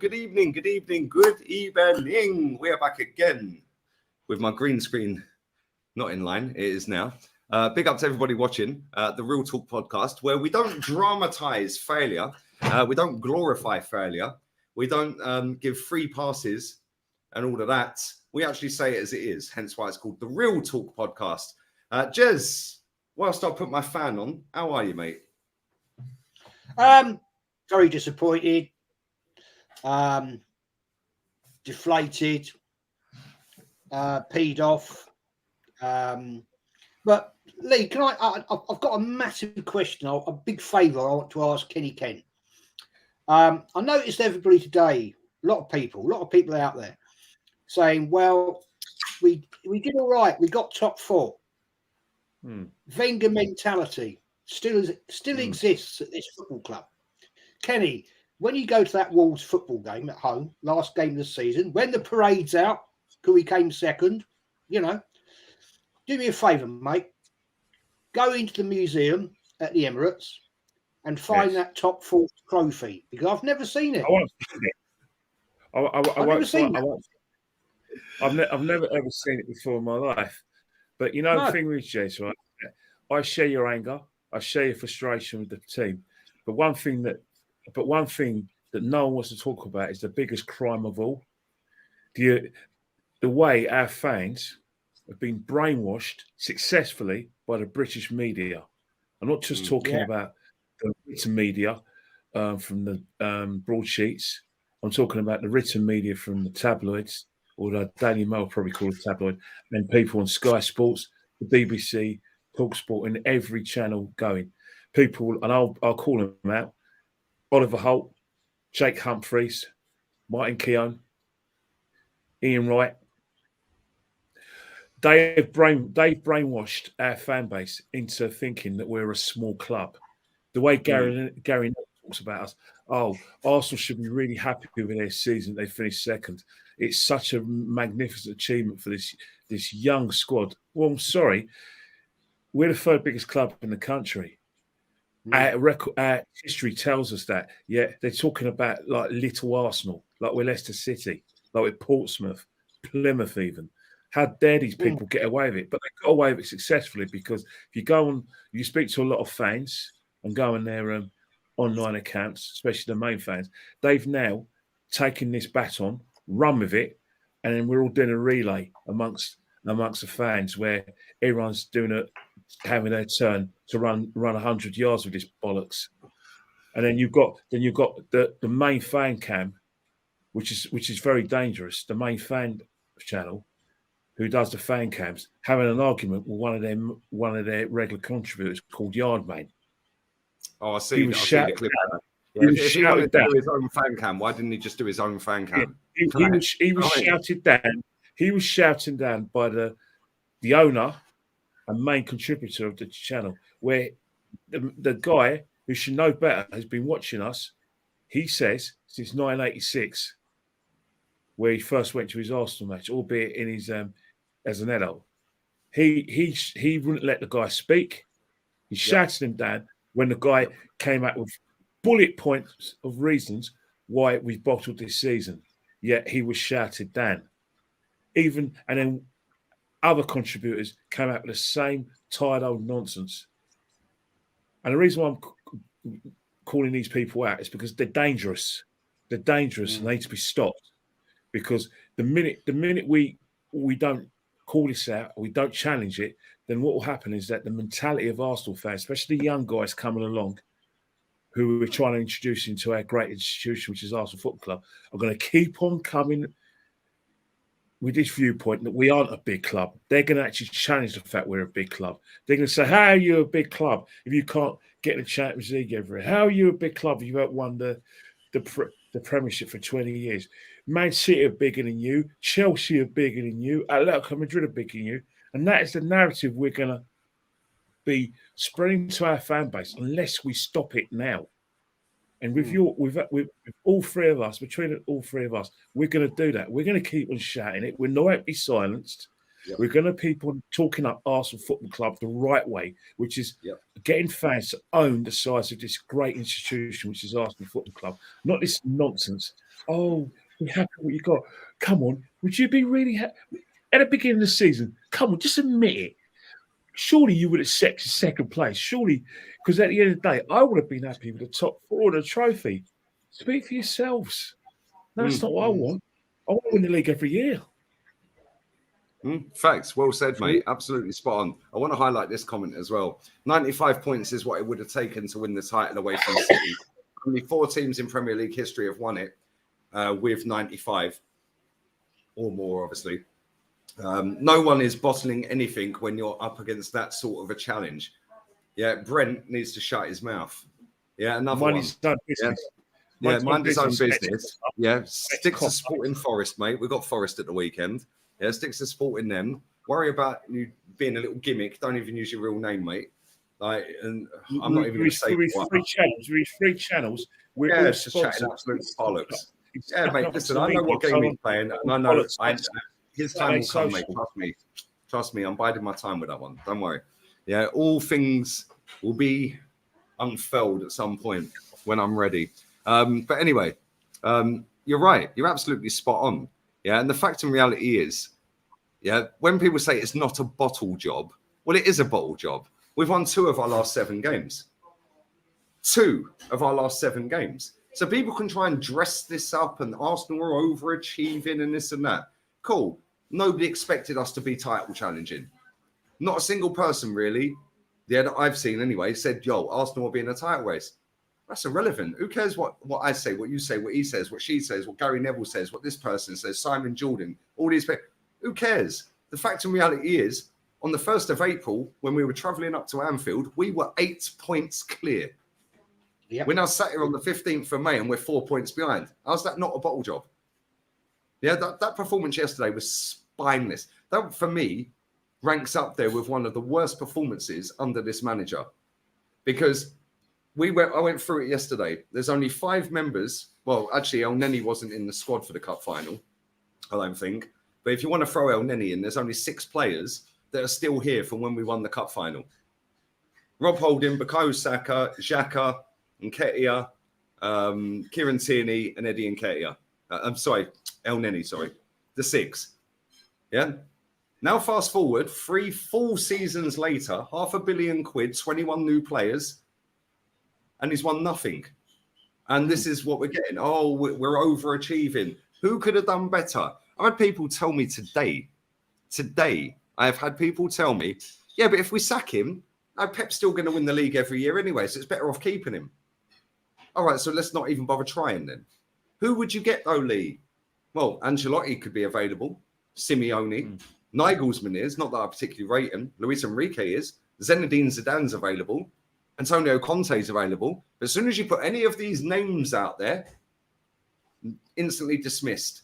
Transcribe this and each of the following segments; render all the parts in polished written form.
good evening, good evening, good evening. We are back again with my green screen not in line. It is now. Big up to everybody watching the Real Talk podcast, where we don't dramatize failure. We don't glorify failure. We don't give free passes and all of that. We actually say it as it is, hence why it's called the Real Talk podcast. Jez, whilst I put my fan on, how are you, mate? Very disappointed, deflated, peed off. But Lee, can I've got a massive question, a big favour I want to ask Kenny Kent. I noticed everybody today, a lot of people out there saying, well, we did all right, we got top four. Wenger mentality still exists at this football club. Kenny, when you go to that Wolves football game at home, last game of the season, when the parade's out, because we came second, do me a favour, mate. Go into the museum at the Emirates and find that top four trophy, because I've never seen it. I want to see it. I've never seen it. I've never ever seen it before in my life. But the thing with Jez, right? I share your anger. I share your frustration with the team. But one thing that no one wants to talk about is the biggest crime of all. The way our fans have been brainwashed successfully by the British media. I'm not just talking about the written media from the broadsheets. I'm talking about the written media from the tabloids, or the Daily Mail probably call it tabloid, and people on Sky Sports, the BBC, TalkSport, and every channel going. People, and I'll call them out: Oliver Holt, Jake Humphreys, Martin Keown, Ian Wright. They've brainwashed our fan base into thinking that we're a small club. The way Gary talks about us, Arsenal should be really happy with their season. They finished second. It's such a magnificent achievement for this young squad. Well, I'm sorry, we're the third biggest club in the country. Our history tells us that. Yeah, they're talking about like little Arsenal, like we're Leicester City, like we're Portsmouth, Plymouth even. How dare these people get away with it? But they got away with it successfully, because if you go on, you speak to a lot of fans and go on their online accounts, especially the main fans, they've now taken this baton, run with it, and then we're all doing a relay amongst the fans where everyone's having their turn to run 100 yards with this bollocks. And then you've got the main fan cam, which is very dangerous. The main fan channel, who does the fan cams, having an argument with one of their regular contributors called Yardman. Oh, I see. He was shouting down. If he wanted to do his own fan cam, why didn't he just do his own fan cam? Yeah, he was shouted down. He was shouted down by the owner and main contributor of the channel, where the guy who should know better has been watching us. He says since 1986, where he first went to his Arsenal match, albeit in his as an adult, he wouldn't let the guy speak. He shouted him down when the guy came out with bullet points of reasons why we've bottled this season. Yet he was shouted down. And then other contributors came out with the same tired old nonsense. And the reason why I'm calling these people out is because they're dangerous. They're dangerous and they need to be stopped. Because the minute we don't call this out, or we don't challenge it, then what will happen is that the mentality of Arsenal fans, especially the young guys coming along, who we're trying to introduce into our great institution, which is Arsenal Football Club, are going to keep on coming with this viewpoint that we aren't a big club. They're going to actually challenge the fact we're a big club. They're going to say, how are you a big club if you can't get the Champions League every year? How are you a big club if you haven't won the Premiership for 20 years? Man City are bigger than you. Chelsea are bigger than you. Atletico Madrid are bigger than you. And that is the narrative we're going to be spreading to our fan base unless we stop it now. And with all three of us, between all three of us, we're going to do that. We're going to keep on shouting it. We're not be silenced. Yep. We're going to keep on talking up Arsenal Football Club the right way, which is getting fans to own the size of this great institution, which is Arsenal Football Club. Not this nonsense. Oh, we're happy with what you got. Come on, would you be really happy at the beginning of the season? Come on, just admit it. Surely you would accept second place. Surely, because at the end of the day, I would have been happy with the top 4 of the trophy. Speak for yourselves. No, that's not what I want. I want to win the league every year. Facts. Well said, mate. Absolutely spot on. I want to highlight this comment as well. 95 points is what it would have taken to win the title away from City. Only 4 teams in Premier League history have won it with 95 or more, obviously. No one is bottling anything when you're up against that sort of a challenge. Yeah, Brent needs to shut his mouth. Yeah, another one. Mind his own business. Yeah, mind his own business. Yeah, stick to supporting Forest, mate. We've got Forest at the weekend. Yeah, stick to supporting them. Worry about you being a little gimmick. Don't even use your real name, mate. Like, and I'm not even going to say what. Free channels. We're all just chatting absolute bollocks. Yeah, mate. Listen, I know what game he's playing, and I know his time will come, mate. Trust me. I'm biding my time with that one. Don't worry. Yeah, all things will be unfurled at some point when I'm ready. But anyway, you're right. You're absolutely spot on. Yeah, and the fact and reality is, yeah, when people say it's not a bottle job, well, it is a bottle job. We've won 2 of our last 7 games. 2 of our last 7 games. So people can try and dress this up and Arsenal are overachieving and this and that. Cool. Nobody expected us to be title challenging. Not a single person, really, that I've seen anyway, said, yo, Arsenal will be in a title race. That's irrelevant. Who cares what I say, what you say, what he says, what she says, what Gary Neville says, what this person says, Simon Jordan, all these people. Who cares? The fact and reality is, on the 1st of April, when we were travelling up to Anfield, we were 8 points clear. Yep. We're now sat here on the 15th of May and we're 4 points behind. How's that not a bottle job? Yeah, that performance yesterday was spineless. That, for me, ranks up there with one of the worst performances under this manager. Because I went through it yesterday. There's only 5 members. Well, actually, El Neni wasn't in the squad for the cup final, I don't think. But if you want to throw El Neni in, there's only 6 players that are still here from when we won the cup final. Rob Holding, Bukayo Saka, Xhaka, Nketiah, Kieran Tierney, and Eddie Nketiah. I'm sorry, El Neni, sorry. The 6. Yeah? Now fast forward, 3 full seasons later, £500 million, 21 new players, and he's won nothing. And this is what we're getting. Oh, we're overachieving. Who could have done better? I've had people tell me today, I have had people tell me, yeah, but if we sack him, Pep's still going to win the league every year anyway, so it's better off keeping him. All right, so let's not even bother trying then. Who would you get, though, Lee? Well, Ancelotti could be available. Simeone. Nigelsmann is, not that I particularly rate him. Luis Enrique is. Zinedine Zidane's available. Antonio Conte's available. But as soon as you put any of these names out there, instantly dismissed.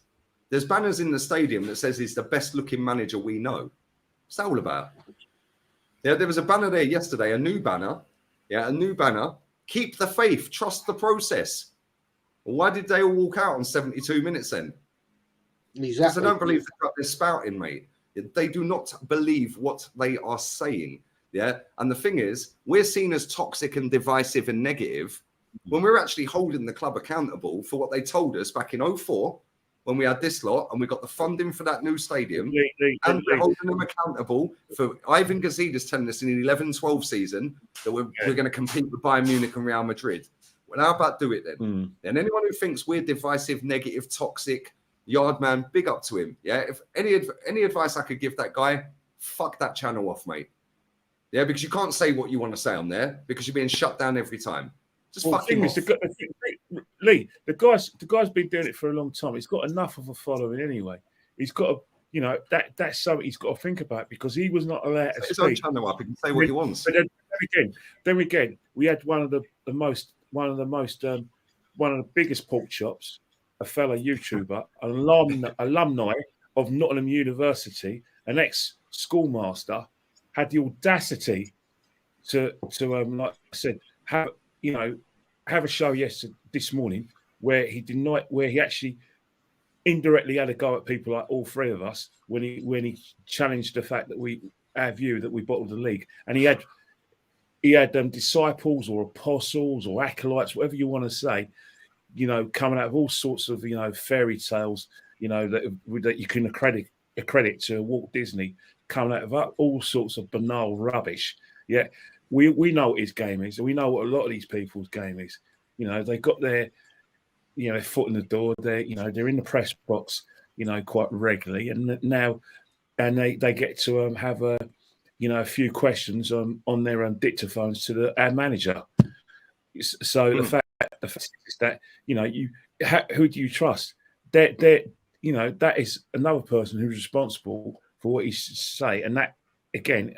There's banners in the stadium that says he's the best looking manager we know. What's that all about? Yeah, there was a banner there yesterday, a new banner. Yeah, a new banner. Keep the faith, trust the process. Well, why did they all walk out on 72 minutes then? Exactly. Because I don't believe they're spouting, mate. They do not believe what they are saying. Yeah. And the thing is, we're seen as toxic and divisive and negative when we're actually holding the club accountable for what they told us back in 2004 when we had this lot and we got the funding for that new stadium. And we're holding them accountable for Ivan Gazidis telling us in the 11-12 season that we're going to compete with Bayern Munich and Real Madrid. Well, how about do it then? And anyone who thinks we're divisive, negative, toxic, Yardman, big up to him. Yeah, if any advice I could give that guy, fuck that channel off, mate. Yeah, because you can't say what you want to say on there because you're being shut down every time. Just fuck him off. Lee, the guy's been doing it for a long time. He's got enough of a following anyway. He's got that's something he's got to think about because he was not allowed to speak. His own channel up. He can say what he wants. But then again, we had one of the biggest pork chops, a fellow YouTuber, an alumni of Nottingham University, an ex-schoolmaster, had the audacity to like I said, have a show this morning where he actually indirectly had a go at people like all three of us when he challenged the fact that our view that we bottled the league, and he had disciples or apostles or acolytes, whatever you want to say, coming out of all sorts of fairy tales, that you can accredit to Walt Disney, coming out of all sorts of banal rubbish. Yeah, we know what his game is, and we know what a lot of these people's game is. They got their foot in the door. They're in the press box, quite regularly, and now they get to have a few questions on their dictaphones to our manager. So the fact is that who do you trust? That is another person who's responsible for what he say, and that again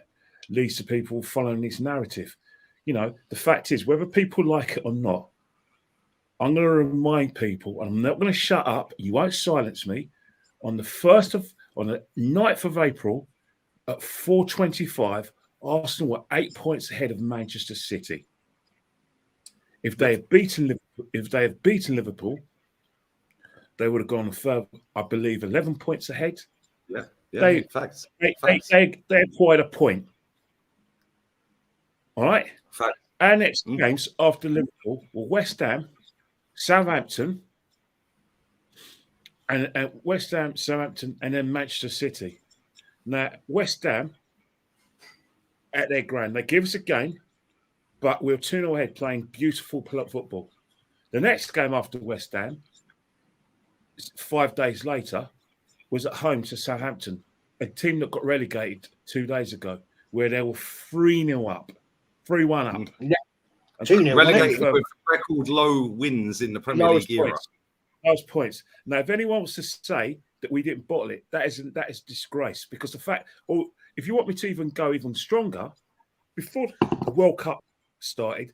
leads to people following this narrative. The fact is, whether people like it or not, I'm going to remind people, and I'm not going to shut up. You won't silence me. On the 9th of April at 4:25, Arsenal were 8 points ahead of Manchester City. If they had beaten Liverpool, they would have gone further. I believe 11 points ahead. Yeah. Facts. They acquired a point. All right. Facts. Our next games after Liverpool were West Ham, Southampton, and West Ham, Southampton, and then Manchester City. Now, West Ham, at their ground, they give us a game, but we're 2-0 ahead playing beautiful football. The next game after West Ham, 5 days later, was at home to Southampton, a team that got relegated 2 days ago, where they were 3-0 up, 3-1 up. Yeah. 2-0. Relegated with record low wins in the Premier League era. Lowest points. Now, if anyone was to say that we didn't bottle it, that is disgrace. Because the fact, or if you want me to even go even stronger, before the World Cup started,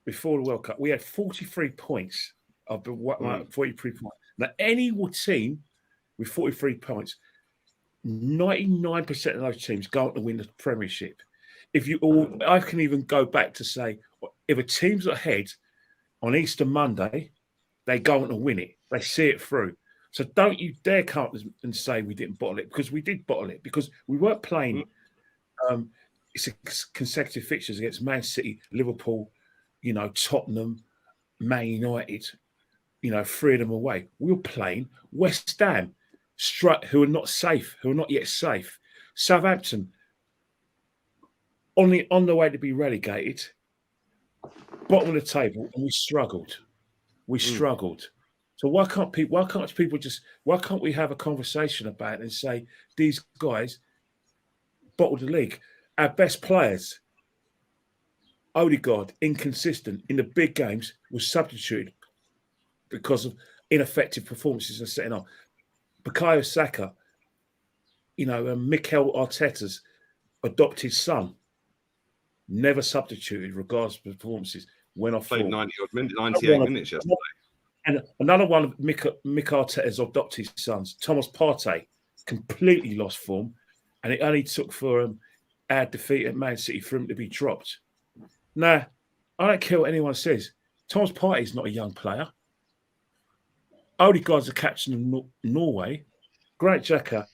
we had 43 points of the 43 points. Now, any team with 43 points, 99% of those teams go on to win the Premiership. I can even go back to say, if a team's ahead on Easter Monday, they go on to win it. They see it through. So don't you dare come and say we didn't bottle it, because we did bottle it, because we weren't playing consecutive fixtures against Man City, Liverpool, Tottenham, Man United, 3 of them away. We were playing West Ham, who are not safe, who are not yet safe. Southampton, on the way to be relegated, bottom of the table, and we struggled. So why can't we have a conversation about it and say these guys bottled the league? Our best players, Odegaard, inconsistent in the big games, was substituted because of ineffective performances and setting up. Bukayo Saka, Mikel Arteta's adopted son, never substituted regardless of performances. Went off. Played 98 minutes yesterday. And another one of Mick Arteta's adopted sons, Thomas Partey, completely lost form, and it only took for our defeat at Man City for him to be dropped. Now, I don't care what anyone says. Thomas Partey is not a young player. Odegaard's the captain of Norway. Grant Xhaka,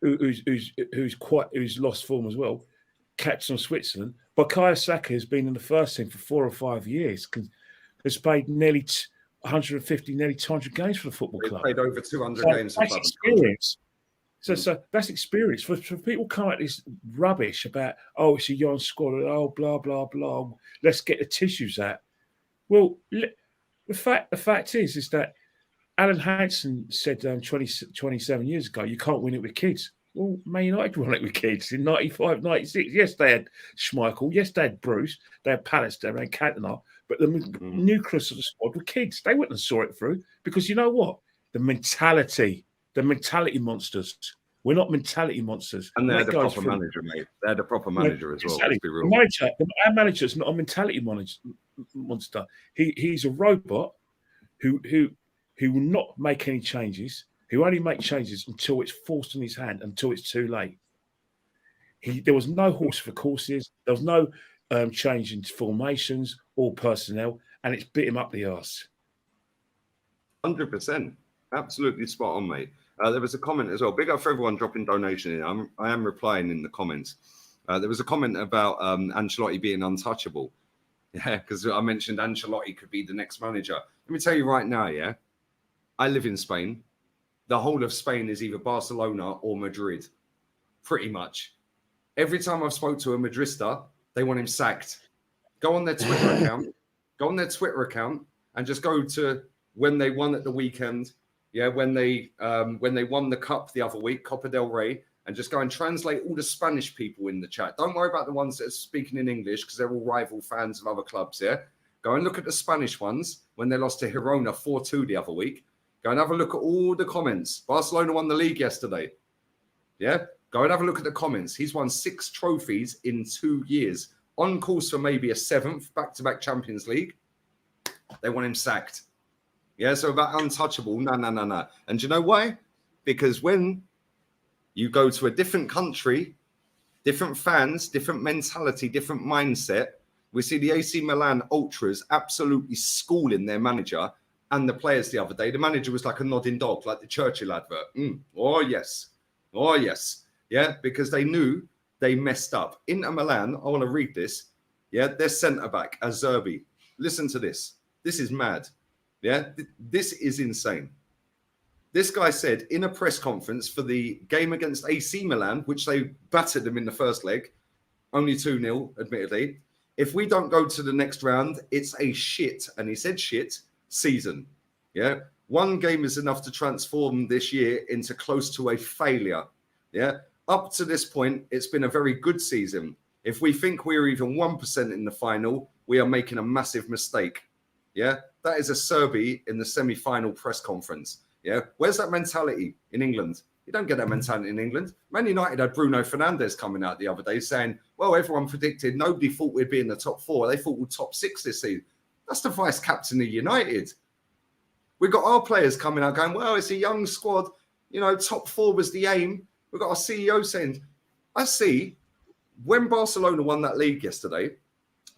who's lost form as well, captain of Switzerland. Bukayo Saka has been in the first team for 4 or 5 years. Has played nearly 150, nearly 200 games for the football club. Played over 200 games. That's experience. So that's experience. For people come at this rubbish about, it's a young squad, blah, blah, blah, let's get the tissues out. Well, the fact is that Alan Hansen said 27 years ago, you can't win it with kids. Well, Man United won it with kids in 95, 96. Yes, they had Schmeichel. Yes, they had Bruce. They had Palace. They had Cantona. But the nucleus of the squad were kids. They wouldn't have saw it through because you know what? The mentality monsters. We're not mentality monsters. And they had a proper manager, mate. They had a proper manager as well. Let's be real. Our manager's not a mentality monster. He's a robot who will not make any changes. Who only make changes until it's forced on his hand, until it's too late. There was no horse for courses. There was no change in formations or personnel, and it's bit him up the arse. 100%. Absolutely spot on, mate. There was a comment as well. Big up for everyone dropping donation in. I am replying in the comments. There was a comment about Ancelotti being untouchable. Yeah, because I mentioned Ancelotti could be the next manager. Let me tell you right now, yeah, I live in Spain. The whole of Spain is either Barcelona or Madrid, pretty much. Every time I've spoke to a Madrista, they want him sacked. Go on their Twitter account, and just go to when they won at the weekend. Yeah, when they won the cup the other week, Copa del Rey, and just go and translate all the Spanish people in the chat. Don't worry about the ones that are speaking in English because they're all rival fans of other clubs. Yeah, go and look at the Spanish ones when they lost to Girona 4-2 the other week. Go and have a look at all the comments. Barcelona won the league yesterday. Yeah, go and have a look at the comments. He's won 6 trophies in 2 years. On course for maybe a 7th back-to-back Champions League. They want him sacked. Yeah, so about untouchable, no. And do you know why? Because when you go to a different country, different fans, different mentality, different mindset, we see the AC Milan ultras absolutely schooling their manager and the players the other day. The manager was like a nodding dog, like the Churchill advert. Oh, yes. Yeah, because they knew they messed up. Inter Milan, I want to read this. Yeah, their centre-back, Azerbi. Listen to this. This is mad. Yeah, this is insane. This guy said in a press conference for the game against AC Milan, which they battered them in the first leg, only 2-0, admittedly. If we don't go to the next round, it's a shit, and he said shit, season. Yeah, one game is enough to transform this year into close to a failure. Yeah, up to this point, it's been a very good season. If we think we're even 1% in the final, we are making a massive mistake. Yeah, that is a Serbi in the semi-final press conference. Yeah, where's that mentality in England? You don't get that mentality in England. Man United had Bruno Fernandes coming out the other day saying, well, everyone predicted, nobody thought we'd be in the top 4. They thought we'd top 6 this season. That's the vice captain of United. We've got our players coming out going, well, it's a young squad. You know, top 4 was the aim. We've got our CEO saying, I see when Barcelona won that league yesterday,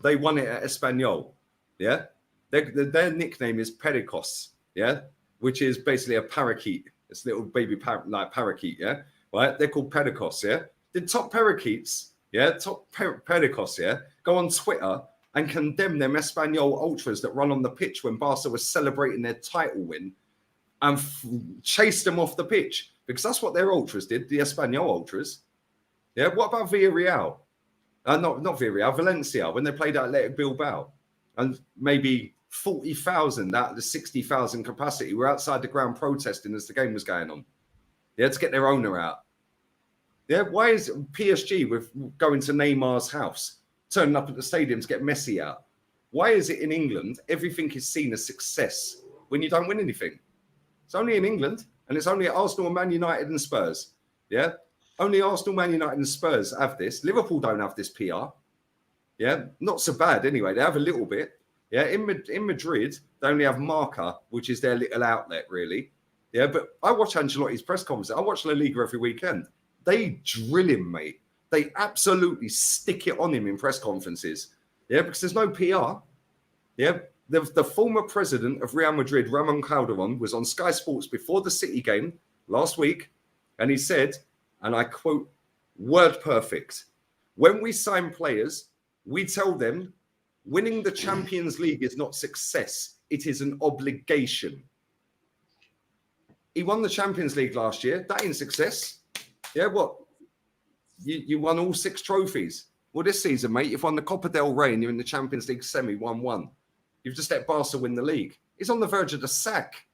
they won it at Espanyol. Yeah. Their nickname is Pericos. Yeah. Which is basically a parakeet. It's a little baby parakeet. Yeah. Right. They're called Pericos. Yeah. The top parakeets. Yeah. Top Pericos. Yeah. Go on Twitter and condemn them Espanyol ultras that run on the pitch when Barca was celebrating their title win and chase them off the pitch. Because that's what their ultras did, the Espanyol ultras. Yeah, what about Villarreal? Not Villarreal, Valencia, when they played Athletic Bilbao. And maybe 40,000 out of the 60,000 capacity were outside the ground protesting as the game was going on. Yeah, to get their owner out. Yeah, why is PSG with going to Neymar's house, turning up at the stadium to get Messi out? Why is it in England everything is seen as success when you don't win anything? It's only in England. And it's only Arsenal, Man United and Spurs. Yeah. Only Arsenal, Man United and Spurs have this. Liverpool don't have this PR. Yeah. Not so bad anyway. They have a little bit. Yeah. In Madrid, they only have Marca, which is their little outlet, really. Yeah. But I watch Ancelotti's press conference. I watch La Liga every weekend. They drill him, mate. They absolutely stick it on him in press conferences. Yeah. Because there's no PR. Yeah. The former president of Real Madrid, Ramon Calderon, was on Sky Sports before the City game last week, and he said, and I quote, word perfect, when we sign players, we tell them winning the Champions League is not success, it is an obligation. He won the Champions League last year. That ain't success. Yeah, what? You won all 6 trophies. Well, this season, mate, you've won the Copa del Rey and you're in the Champions League semi 1-1. You've just let Barca win the league. He's on the verge of the sack.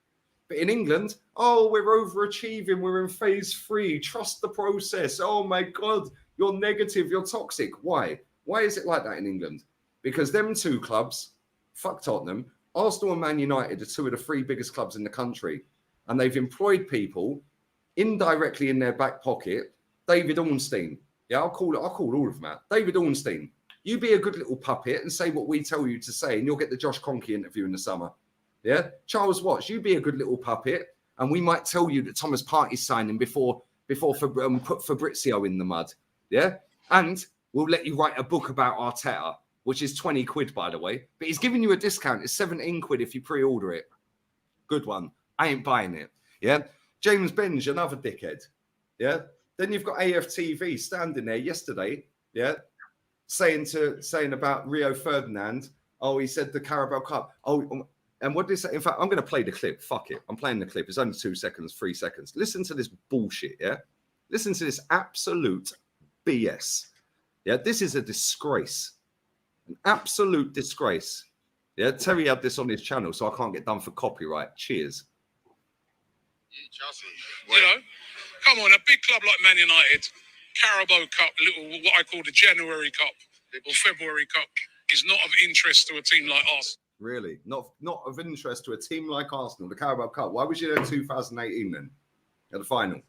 But in England, oh, we're overachieving. We're in phase 3. Trust the process. Oh, my God, you're negative. You're toxic. Why? Why is it like that in England? Because them 2 clubs, fuck Tottenham, Arsenal and Man United are 2 of the 3 biggest clubs in the country. And they've employed people indirectly in their back pocket. David Ornstein. Yeah, I'll call all of them out. David Ornstein. You be a good little puppet and say what we tell you to say, and you'll get the Josh Kroenke interview in the summer. Yeah, Charles Watts, you be a good little puppet, and we might tell you that Thomas Partey's signing before put Fabrizio in the mud. Yeah, and we'll let you write a book about Arteta, which is 20 quid, by the way. But he's giving you a discount. It's 17 quid if you pre-order it. Good one. I ain't buying it. Yeah. James Benge, another dickhead. Yeah. Then you've got AFTV standing there yesterday. Yeah. Saying about Rio Ferdinand. Oh, he said the Carabao Cup. Oh, and what did he say? In fact, I'm going to play the clip. Fuck it. I'm playing the clip. It's only 2 seconds, 3 seconds. Listen to this bullshit. Yeah. Listen to this absolute BS. Yeah. This is a disgrace. An absolute disgrace. Yeah. Terry had this on his channel, so I can't get done for copyright. Cheers. Chelsea. You know, come on, a big club like Man United, Carabao Cup, what I call the January Cup or February Cup, is not of interest to a team like us. Really? Not of interest to a team like Arsenal, the Carabao Cup. Why was you there in 2018 then? At the final?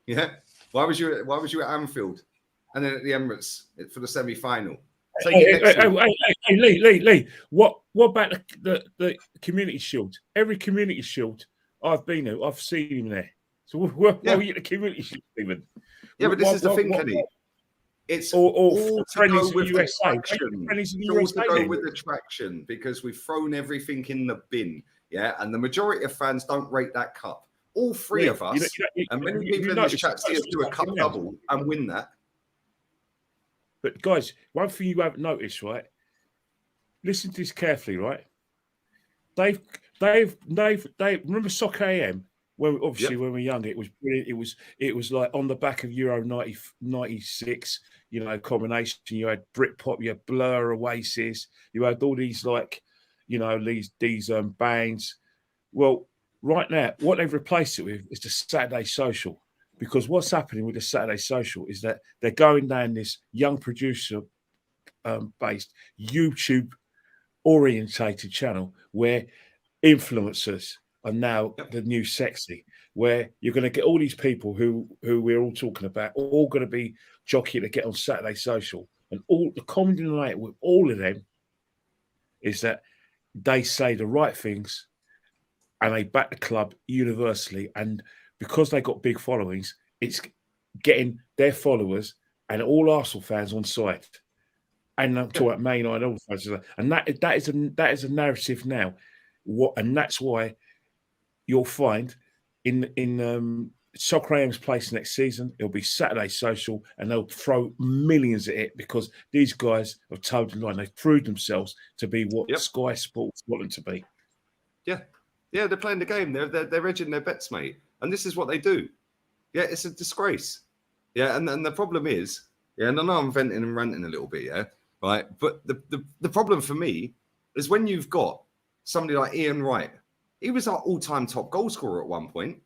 Yeah? Why was you at Anfield? And then at the Emirates for the semi-final? Hey, Lee, what about the Community Shield? Every Community Shield I've been there, I've seen him there. So why were you at the Community Shield, Stephen? Yeah, but this is the thing, Kenny. It's all to go with the traction. It's all to go with the traction because we've thrown everything in the bin. Yeah, and the majority of fans don't rate that cup. All three of us, and many people in this chat see us do a cup double and win that. But guys, one thing you haven't noticed, right? Listen to this carefully, right? They've remember Soccer AM? When we were young, it was brilliant. It was like on the back of Euro 96, you know, combination. You had Britpop, you had Blur, Oasis, you had all these these bands. Well, right now, what they've replaced it with is the Saturday Social. Because what's happening with the Saturday Social is that they're going down this young producer based YouTube orientated channel where influencers are now the new sexy, where you're going to get all these people who we're all talking about, all going to be jockeying to get on Saturday Social. And all the common denominator with all of them is that they say the right things and they back the club universally. And because they got big followings, it's getting their followers and all Arsenal fans on side. And I'm talking about Man United, all fans, and that is a narrative now. And that's why you'll find in Soccer AM's place next season, it'll be Saturday Social, and they'll throw millions at it because these guys have told the line. They've proved themselves to be what Sky Sports want them to be. Yeah, they're playing the game. They're edging their bets, mate. And this is what they do. Yeah, it's a disgrace. Yeah, and the problem is, and I know I'm venting and ranting a little bit, right? But the problem for me is when you've got somebody like Ian Wright. He was our all-time top goal scorer at one point,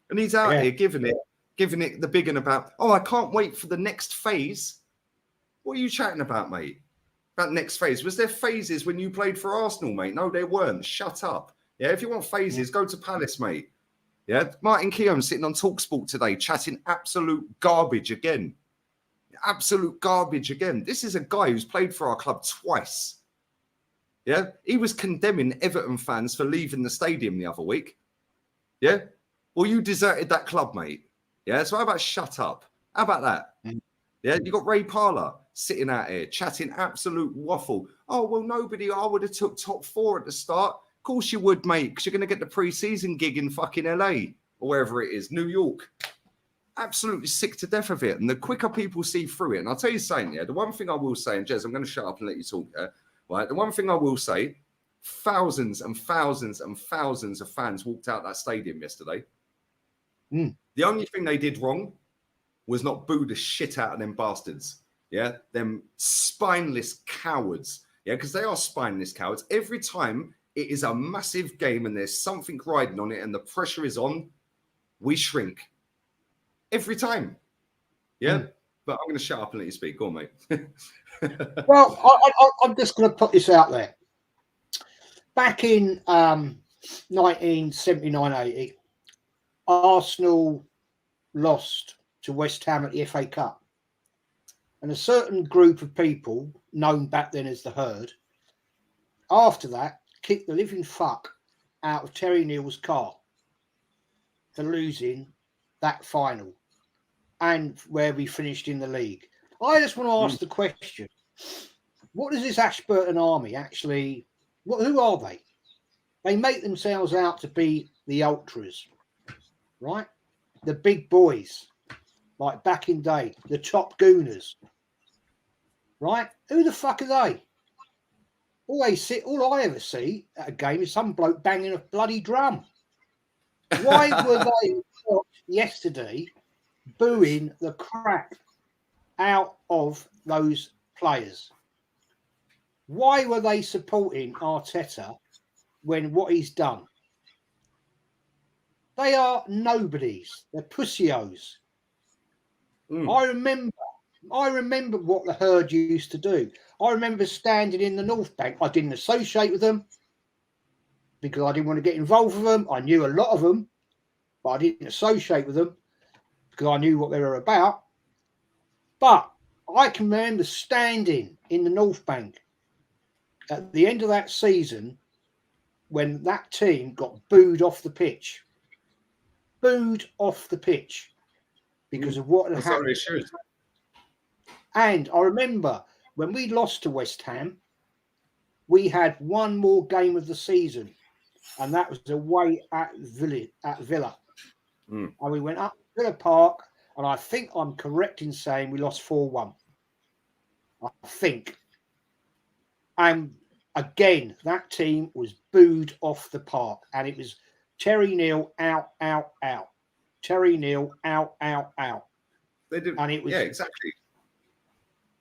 and he's out here giving it the big one about, oh, I can't wait for the next phase. What are you chatting about, mate? About next phase? Was there phases when you played for Arsenal, mate? No, there weren't. Shut up. Yeah, if you want phases, go to Palace, mate. Yeah, Martin Keown sitting on TalkSport today, chatting absolute garbage again. Absolute garbage again. This is a guy who's played for our club twice. Yeah, he was condemning Everton fans for leaving the stadium the other week. Yeah, well, you deserted that club, mate. Yeah, so how about shut up? How about that? Yeah, you got Ray Parlour sitting out here chatting absolute waffle. Oh, well, I would have took top 4 at the start. Of course you would, mate, because you're going to get the pre-season gig in fucking LA or wherever it is, New York. Absolutely sick to death of it. And the quicker people see through it, and I'll tell you something, the one thing I will say, and Jez, I'm going to shut up and let you talk, right? The one thing I will say, thousands and thousands and thousands of fans walked out that stadium yesterday. The only thing they did wrong was not boo the shit out of them bastards. Yeah, them spineless cowards. Yeah, because they are spineless cowards. Every time it is a massive game and there's something riding on it and the pressure is on, we shrink. Every time. Yeah, but I'm going to shut up and let you speak. Go on, mate. Well, I'm just going to put this out there. Back in 1979-80, Arsenal lost to West Ham at the FA Cup. And a certain group of people, known back then as the Herd, after that, kicked the living fuck out of Terry Neal's car for losing that final and where we finished in the league. I just want to ask the question, what does this Ashburton army actually, who are they? They make themselves out to be the ultras. right? The big boys, like back in day, the top gooners, right? Who the fuck are they? All I ever see at a game is some bloke banging a bloody drum. Why were they yesterday booing the crap out of those players? Why were they supporting Arteta when what he's done? They are nobodies. They're pussios. I remember what the Herd used to do. I remember standing in the North Bank. I didn't associate with them because I didn't want to get involved with them. I knew a lot of them, but I didn't associate with them because I knew what they were about. But I can remember standing in the North Bank at the end of that season when that team got booed off the pitch. Booed off the pitch because of what had happened. And I remember when we lost to West Ham, we had one more game of the season, and that was away at Villa. And we went up to Villa Park, and I think I'm correct in saying we lost 4-1. I think. And again, that team was booed off the park, and it was Terry Neal out, out, out. Terry Neal out, out, out. They did, and it was exactly.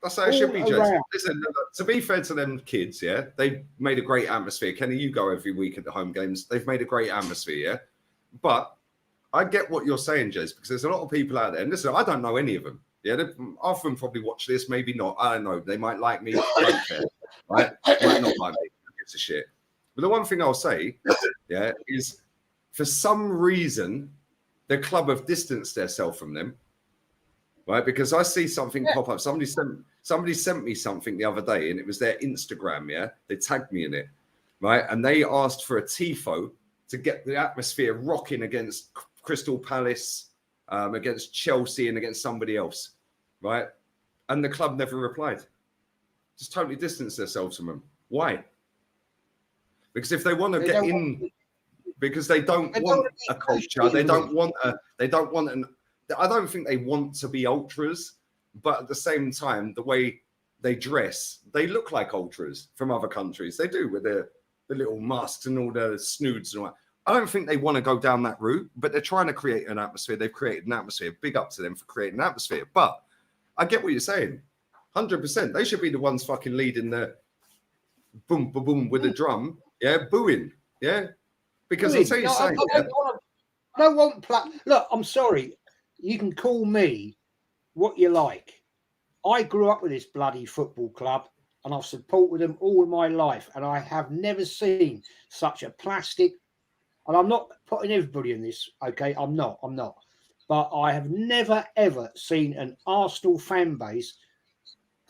That's how it should be, Jez. around. Listen, to be fair to them kids, yeah, they've made a great atmosphere. Kenny, you go every week at the home games. They've made a great atmosphere, yeah. But I get what you're saying, Jez, because there's a lot of people out there. And listen, I don't know any of them. Yeah, half of them probably watch this, maybe not. I don't know. They might like me. I don't care. Right? Might not like me. Who gives a shit? But the one thing I'll say, yeah, is for some reason the club have distanced themselves from them. Right, because I see something pop up. Somebody sent me something the other day, and it was their Instagram. Yeah, they tagged me in it, right? And they asked for a tifo to get the atmosphere rocking against Crystal Palace, against Chelsea, and against somebody else, right? And the club never replied. Just totally distanced themselves from them. Why? Because if they want to get in, because they don't want a culture, they don't want an. I don't think they want to be ultras, but at the same time, the way they dress, they look like ultras from other countries. They do with the little masks and all the snoods and all that. I don't think they want to go down that route, but they're trying to create an atmosphere. They've created an atmosphere. Big up to them for creating an atmosphere. But I get what you're saying. 100%. They should be the ones fucking leading the boom, boom, boom with the drum. Yeah, booing. Yeah. Because I'll tell you something. I don't want look, I'm sorry. You can call me what you like. I grew up with this bloody football club and I've supported them all my life. And I have never seen such a plastic, and I'm not putting everybody in this, okay? I'm not. But I have never, ever seen an Arsenal fan base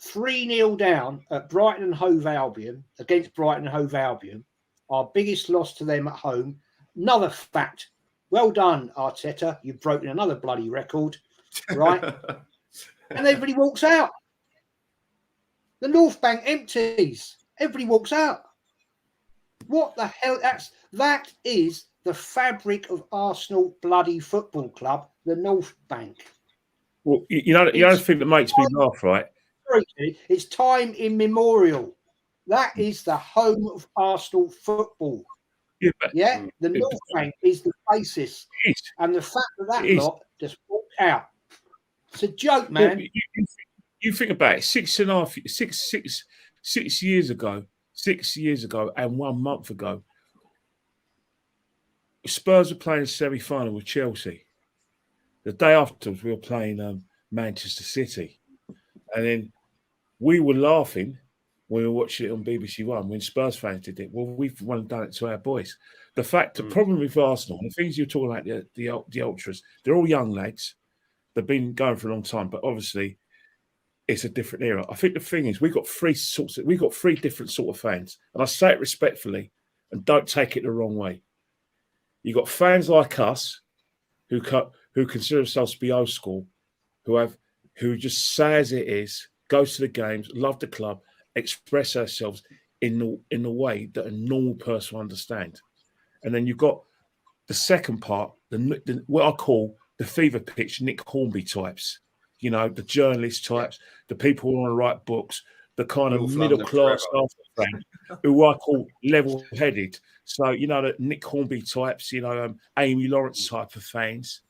3-0 down at Brighton and Hove Albion, against Brighton and Hove Albion, our biggest loss to them at home. Another fact. Well done, Arteta. You've broken another bloody record, right? And everybody walks out. The North Bank empties. Everybody walks out. What the hell? That is the fabric of Arsenal bloody football club, the North Bank. Well, you know the thing that makes me laugh, right? It's time immemorial. That is the home of Arsenal football. Yeah, the North Bank is the basis, and the fact that lot just walked out. It's a joke, man. Well, you think about it. 6 years ago, and 1 month ago, Spurs were playing a semi-final with Chelsea. The day afterwards, we were playing Manchester City, and then we were laughing when we were watching it on BBC One when Spurs fans did it. Well, we've done it to our boys. The problem with Arsenal, the things you're talking about, the ultras, they're all young lads. They've been going for a long time, but obviously it's a different era. I think the thing is we've got three different sort of fans, and I say it respectfully, and don't take it the wrong way. You've got fans like us who consider themselves to be old school, who just say as it is, go to the games, love the club, express ourselves in the way that a normal person will understand. And then you've got the second part, what I call the fever pitch Nick Hornby types. You know, the journalist types, the people who want to write books, the kind of North middle London class forever. fan who I call level headed. So, you know, the Nick Hornby types, you know, Amy Lawrence type of fans.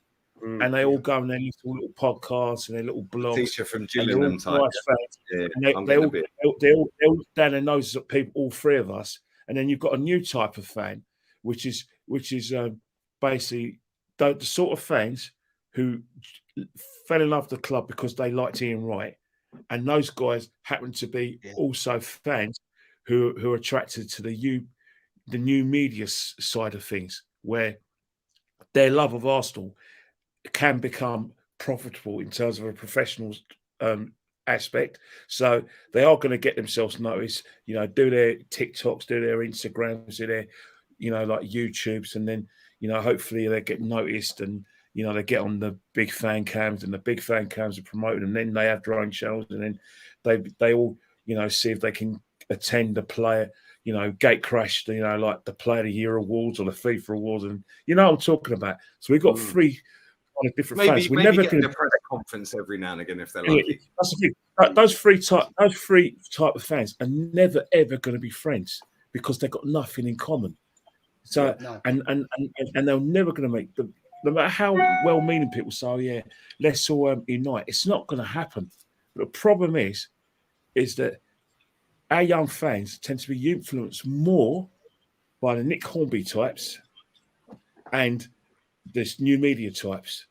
And they all go on their little podcasts and their little blogs. Teacher from And they're all Gillingham type. nice fans. Yeah, And I'm they getting a all bit. they all down their noses at people, all three of us. And then you've got a new type of fan, which is basically the sort of fans who fell in love with the club because they liked Ian Wright, and those guys happen to be also fans who are attracted to the new media side of things, where their love of Arsenal can become profitable in terms of a professional aspect. So they are going to get themselves noticed, you know, do their TikToks, do their Instagrams, do their, you know, like YouTubes, and then, you know, hopefully they get noticed and, you know, they get on the big fan cams, and the big fan cams are promoted, and then they have their own channels, and then they all, you know, see if they can attend a player, you know, gate crash, you know, like the Player of the Year awards or the FIFA awards, and you know what I'm talking about. So we've got three kind of different fans. We're never getting going a press conference every now and again if they're lucky. That's the thing. Those three type of fans are never ever going to be friends because they've got nothing in common. So and they're never going to make the. No matter how well-meaning people say, "Oh yeah, let's all unite," it's not going to happen. But the problem is that our young fans tend to be influenced more by the Nick Hornby types and this new media types.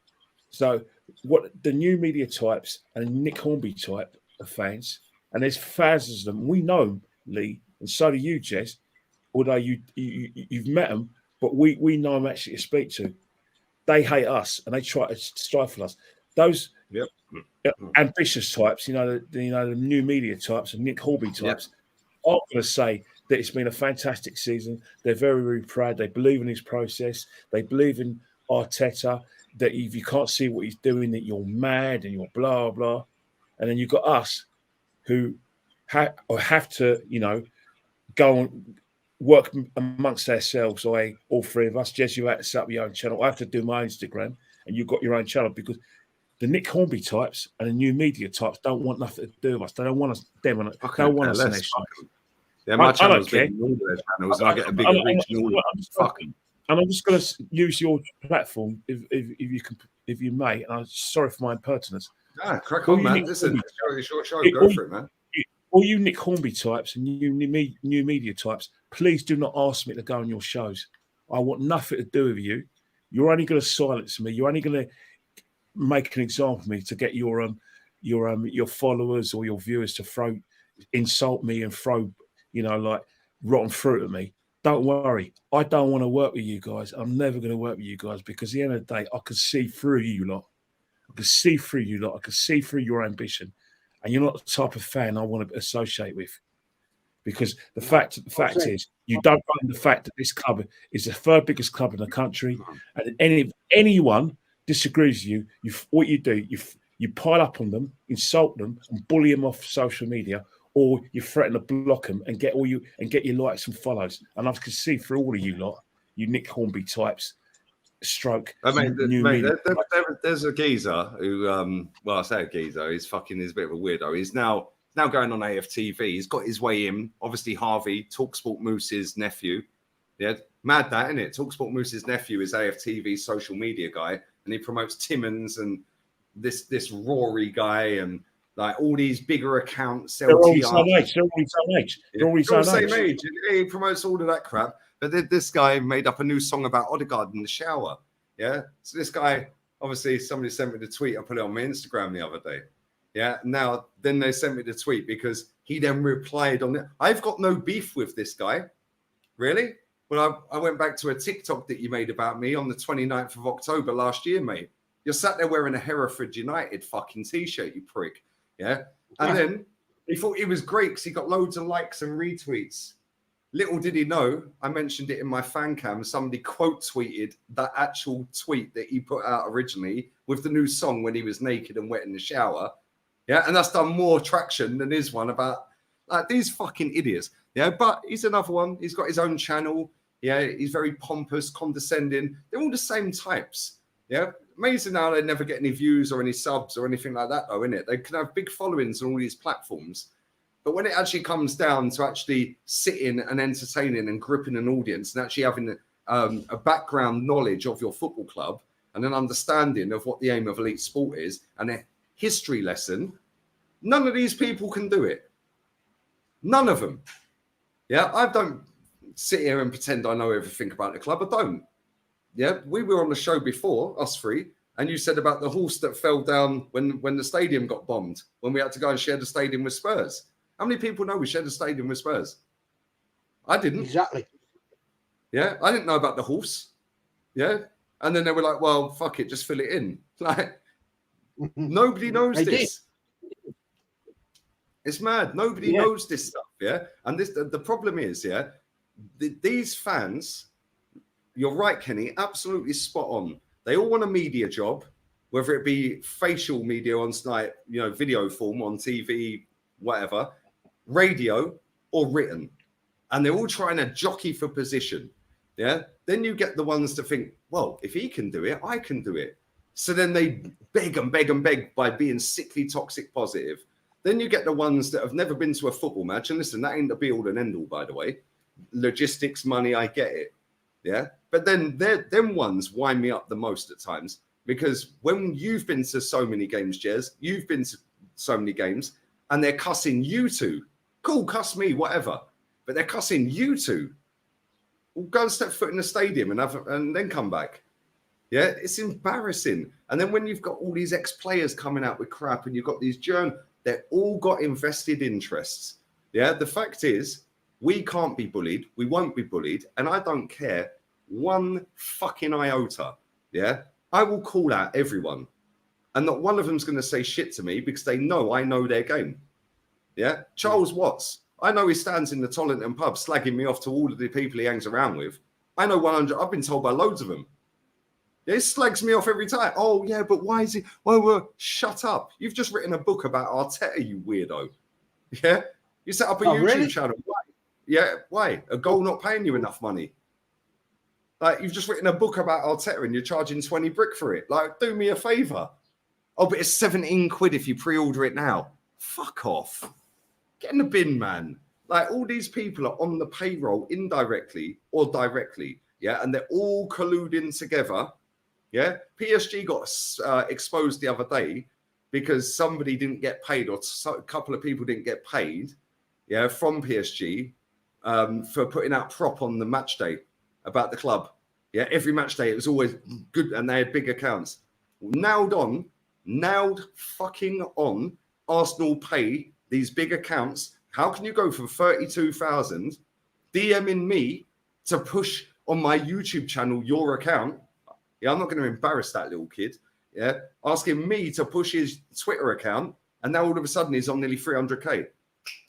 So what the new media types and Nick Hornby type of fans, and there's thousands of them. We know them, Lee, and so do you, Jez, although you've met them, but we know them actually to speak to. They hate us and they try to stifle us. Those ambitious types, you know, the new media types and Nick Hornby types, are going to say that it's been a fantastic season. They're very, very proud. They believe in his process. They believe in Arteta. That if you can't see what he's doing, that you're mad and you're blah blah. And then you've got us who have to, you know, go and work amongst ourselves. All three of us. Jez, you have to set up your own channel. I have to do my Instagram, and you've got your own channel because the Nick Hornby types and the new media types don't want nothing to do with us. They don't want us. They don't want us in their show. Yeah, my channel's big in all their channels, and I get a bigger reach in all of them. And I'm just going to use your platform if you may. And I'm sorry for my impertinence. Ah, crack on, man. Listen, it's your show. Go for it, man. All you Nick Hornby types and new media types, please do not ask me to go on your shows. I want nothing to do with you. You're only going to silence me. You're only going to make an example of me to get your followers or your viewers to insult me and throw, you know, like rotten fruit at me. Don't worry. I don't want to work with you guys. I'm never going to work with you guys because at the end of the day, I can see through you lot. I can see through you lot. I can see through your ambition. And you're not the type of fan I want to associate with. Because the fact is, you don't own the fact that this club is the third biggest club in the country. And if anyone disagrees with you, what you do, you pile up on them, insult them, and bully them off social media, or you threaten to block them and get your likes and follows. And I can see through all of you lot, you Nick Hornby types. There's a geezer who, well, I say a geezer, he's a bit of a weirdo. He's now going on AFTV. He's got his way in. Obviously, Harvey, TalkSport Moose's nephew. Yeah, mad that, isn't it? TalkSport Moose's nephew is AFTV's social media guy, and he promotes Timmons and this Rory guy and like all these bigger accounts. They're all the same age. They're all the same age. He promotes all of that crap. But this guy made up a new song about Odegaard in the shower. Yeah. So this guy, obviously, somebody sent me the tweet. I put it on my Instagram the other day. Yeah. Now, then they sent me the tweet because he then replied on it. I've got no beef with this guy. Really? Well, I went back to a TikTok that you made about me on the 29th of October last year, mate. You're sat there wearing a Hereford United fucking T-shirt, you prick. Yeah. And then he thought it was great because he got loads of likes and retweets. Little did he know, I mentioned it in my fan cam. Somebody quote tweeted that actual tweet that he put out originally with the new song when he was naked and wet in the shower. Yeah. And that's done more traction than his one about like these fucking idiots. Yeah. But he's another one. He's got his own channel. Yeah, he's very pompous, condescending. They're all the same types. Yeah, amazing how they never get any views or any subs or anything like that, though, isn't it? They can have big followings on all these platforms, but when it actually comes down to actually sitting and entertaining and gripping an audience and actually having a background knowledge of your football club and an understanding of what the aim of elite sport is and a history lesson, none of these people can do it. None of them. Yeah, I don't sit here and pretend I know everything about the club. I don't. Yeah, we were on the show before, us three, and you said about the horse that fell down when the stadium got bombed, when we had to go and share the stadium with Spurs. How many people know we shared the stadium with Spurs? I didn't. Exactly. Yeah, I didn't know about the horse. Yeah, and then they were like, well, fuck it, just fill it in. Like, nobody knows this. It's mad. Nobody knows this stuff, yeah? And this the problem is, yeah, these fans, you're right, Kenny, absolutely spot on. They all want a media job, whether it be facial media on, like, you know, video form on TV, whatever, radio or written. And they're all trying to jockey for position, yeah? Then you get the ones that think, well, if he can do it, I can do it. So then they beg and beg and beg by being sickly, toxic positive. Then you get the ones that have never been to a football match. And listen, that ain't the be-all and end-all, by the way. Logistics, money, I get it. Yeah. But then them ones wind me up the most at times. Because when you've been to so many games, Jez, you've been to so many games, and they're cussing you two. Cool, cuss me, whatever. But they're cussing you two. Well, go and step foot in the stadium and then come back. Yeah, it's embarrassing. And then when you've got all these ex-players coming out with crap and you've got these they're all got invested interests. Yeah, the fact is, we can't be bullied. We won't be bullied. And I don't care one fucking iota. Yeah, I will call out everyone. And not one of them's going to say shit to me because they know I know their game. Yeah, Charles Watts. I know he stands in the Tollington pub slagging me off to all of the people he hangs around with. I know 100. I've been told by loads of them. Yeah, he slags me off every time. Oh, yeah, but why is he? Well, shut up. You've just written a book about Arteta, you weirdo. Yeah? You set up a YouTube channel. Why? Yeah, why? A goal not paying you enough money. Like, you've just written a book about Arteta and you're charging 20 brick for it. Like, do me a favour. Oh, but it's 17 quid if you pre-order it now. Fuck off. Get in the bin, man. Like, all these people are on the payroll indirectly or directly. Yeah, and they're all colluding together. Yeah, PSG got exposed the other day because somebody didn't get paid, or a couple of people didn't get paid, yeah, from PSG for putting out prop on the match day about the club. Yeah, every match day it was always good, and they had big accounts. Nailed fucking on. Arsenal pay these big accounts. How can you go from 32,000 DMing me to push on my YouTube channel your account? Yeah, I'm not going to embarrass that little kid. Yeah, asking me to push his Twitter account, and now all of a sudden he's on nearly 300k.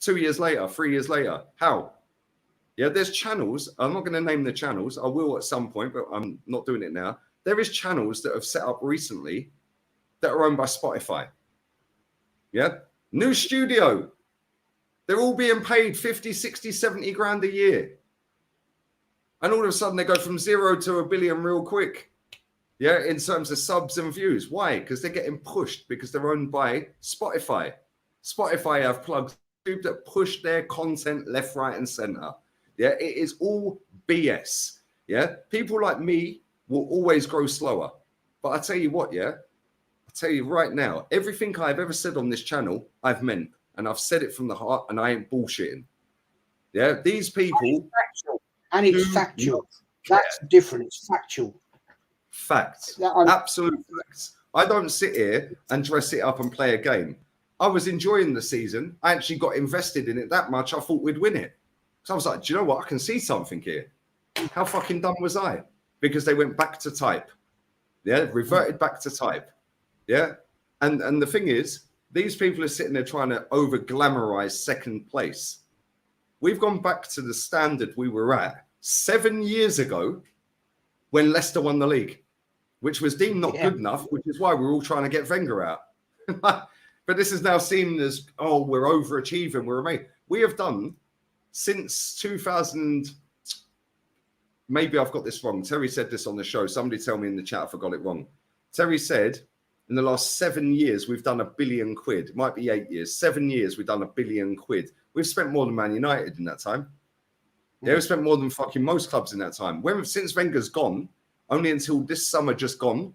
2 years later, 3 years later, how? Yeah, there's channels. I'm not going to name the channels. I will at some point, but I'm not doing it now. There is channels that have set up recently that are owned by Spotify. Yeah, new studio. They're all being paid 50, 60, 70 grand a year. And all of a sudden they go from 0 to 1 billion real quick. Yeah, in terms of subs and views. Why? Because they're getting pushed because they're owned by Spotify. Spotify have plugs that push their content left, right, and center. Yeah, it is all BS. Yeah, people like me will always grow slower. But I tell you what, yeah, I tell you right now, everything I've ever said on this channel, I've meant. And I've said it from the heart, and I ain't bullshitting. Yeah, these people. And it's factual. That's different. It's factual. Facts. Absolute facts. I don't sit here and dress it up and play a game. I was enjoying the season. I actually got invested in it that much. I thought we'd win it. So I was like, do you know what? I can see something here. How fucking dumb was I? Because they went back to type. Yeah, reverted back to type. Yeah. And the thing is, these people are sitting there trying to over glamorize second place. We've gone back to the standard we were at 7 years ago when Leicester won the league, which was deemed not good enough, which is why we're all trying to get Wenger out. But this is now seen as, oh, we're overachieving, we're amazing. We have done since 2000, maybe I've got this wrong. Terry said this on the show. Somebody tell me in the chat if I got it wrong. Terry said, in the last 7 years, we've done £1 billion. It might be 8 years. 7 years, we've done £1 billion. We've spent more than Man United in that time. Yeah, we've spent more than fucking most clubs in that time. Since Wenger's gone, only until this summer just gone,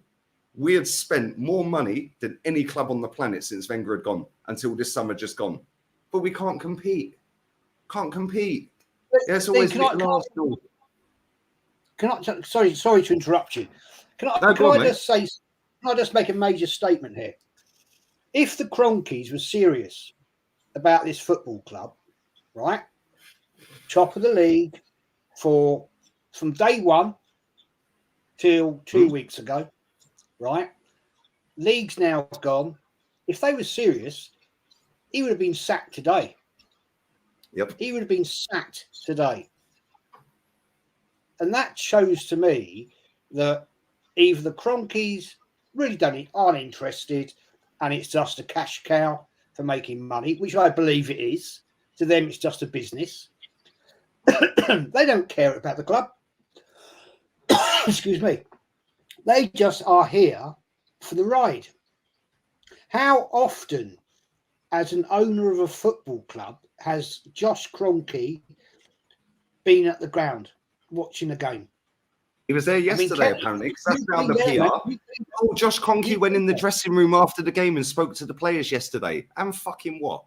we had spent more money than any club on the planet since Wenger had gone until this summer just gone. But we can't compete. Can't compete. Yeah, it's always Arsenal. Sorry to interrupt you. Can I just make a major statement here? If the Cronkies were serious about this football club, right, top of the league from day one till 2 weeks ago, right, league's now gone. If they were serious, he would have been sacked today. Yep. He would have been sacked today. And that shows to me that either the Cronkies really aren't interested, and it's just a cash cow for making money, which I believe it is. To them, it's just a business. They don't care about the club. Excuse me. They just are here for the ride. How often, as an owner of a football club, has Josh Kroenke been at the ground watching a game? He was there yesterday, apparently, because that's now the PR. Oh, Josh Kroenke went in the dressing room after the game and spoke to the players yesterday. And fucking what?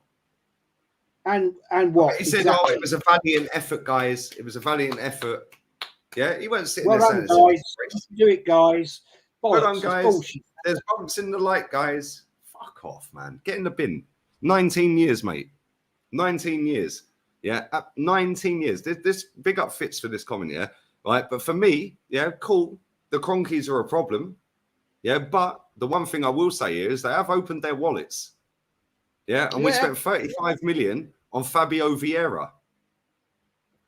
And what? He said, "Oh, it was a valiant effort, guys. It was a valiant effort." Yeah, he won't sit there saying, guys. Do it, guys. Well done, guys. There's bumps in the light, guys. Fuck off, man. Get in the bin. 19 years, mate. 19 years. Yeah, 19 years. This big up fits for this comment, yeah? Right, but for me, yeah, cool. The Cronkies are a problem. Yeah, but the one thing I will say is they have opened their wallets. Yeah, and we spent 35 million on Fabio Vieira.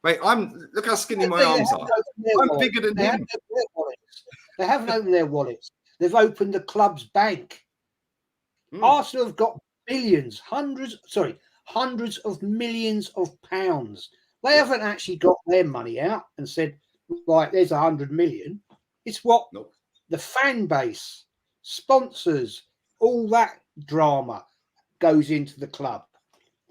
Mate, look how skinny my arms are. I'm bigger than him. They haven't opened their wallets. They've opened the club's bank. Arsenal have got hundreds of millions of pounds. They haven't actually got their money out and said, right, there's 100 million. It's what the fan base, sponsors, all that drama goes into the club.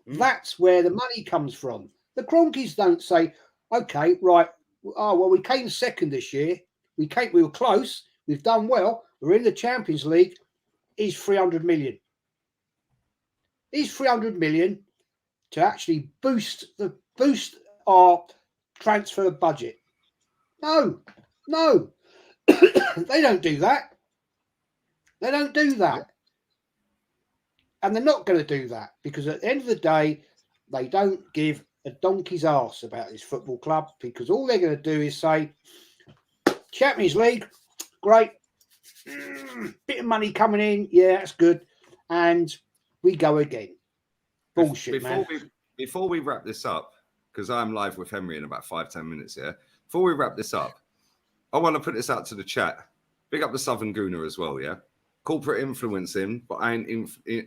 That's where the money comes from. The Cronkies don't say, okay, right, we came second this year. We were close. We've done well. We're in the Champions League. He's 300 million. He's 300 million to actually boost our transfer budget. No. They don't do that. They don't do that. And they're not going to do that because at the end of the day, they don't give a donkey's arse about this football club because all they're going to do is say, Champions League, great. Bit of money coming in. Yeah, that's good. And we go again. Bullshit, Before we wrap this up, because I'm live with Henry in about 5-10 minutes here. Before we wrap this up, I want to put this out to the chat. Big up the Southern Gooner as well, yeah? Corporate influencing, but ain't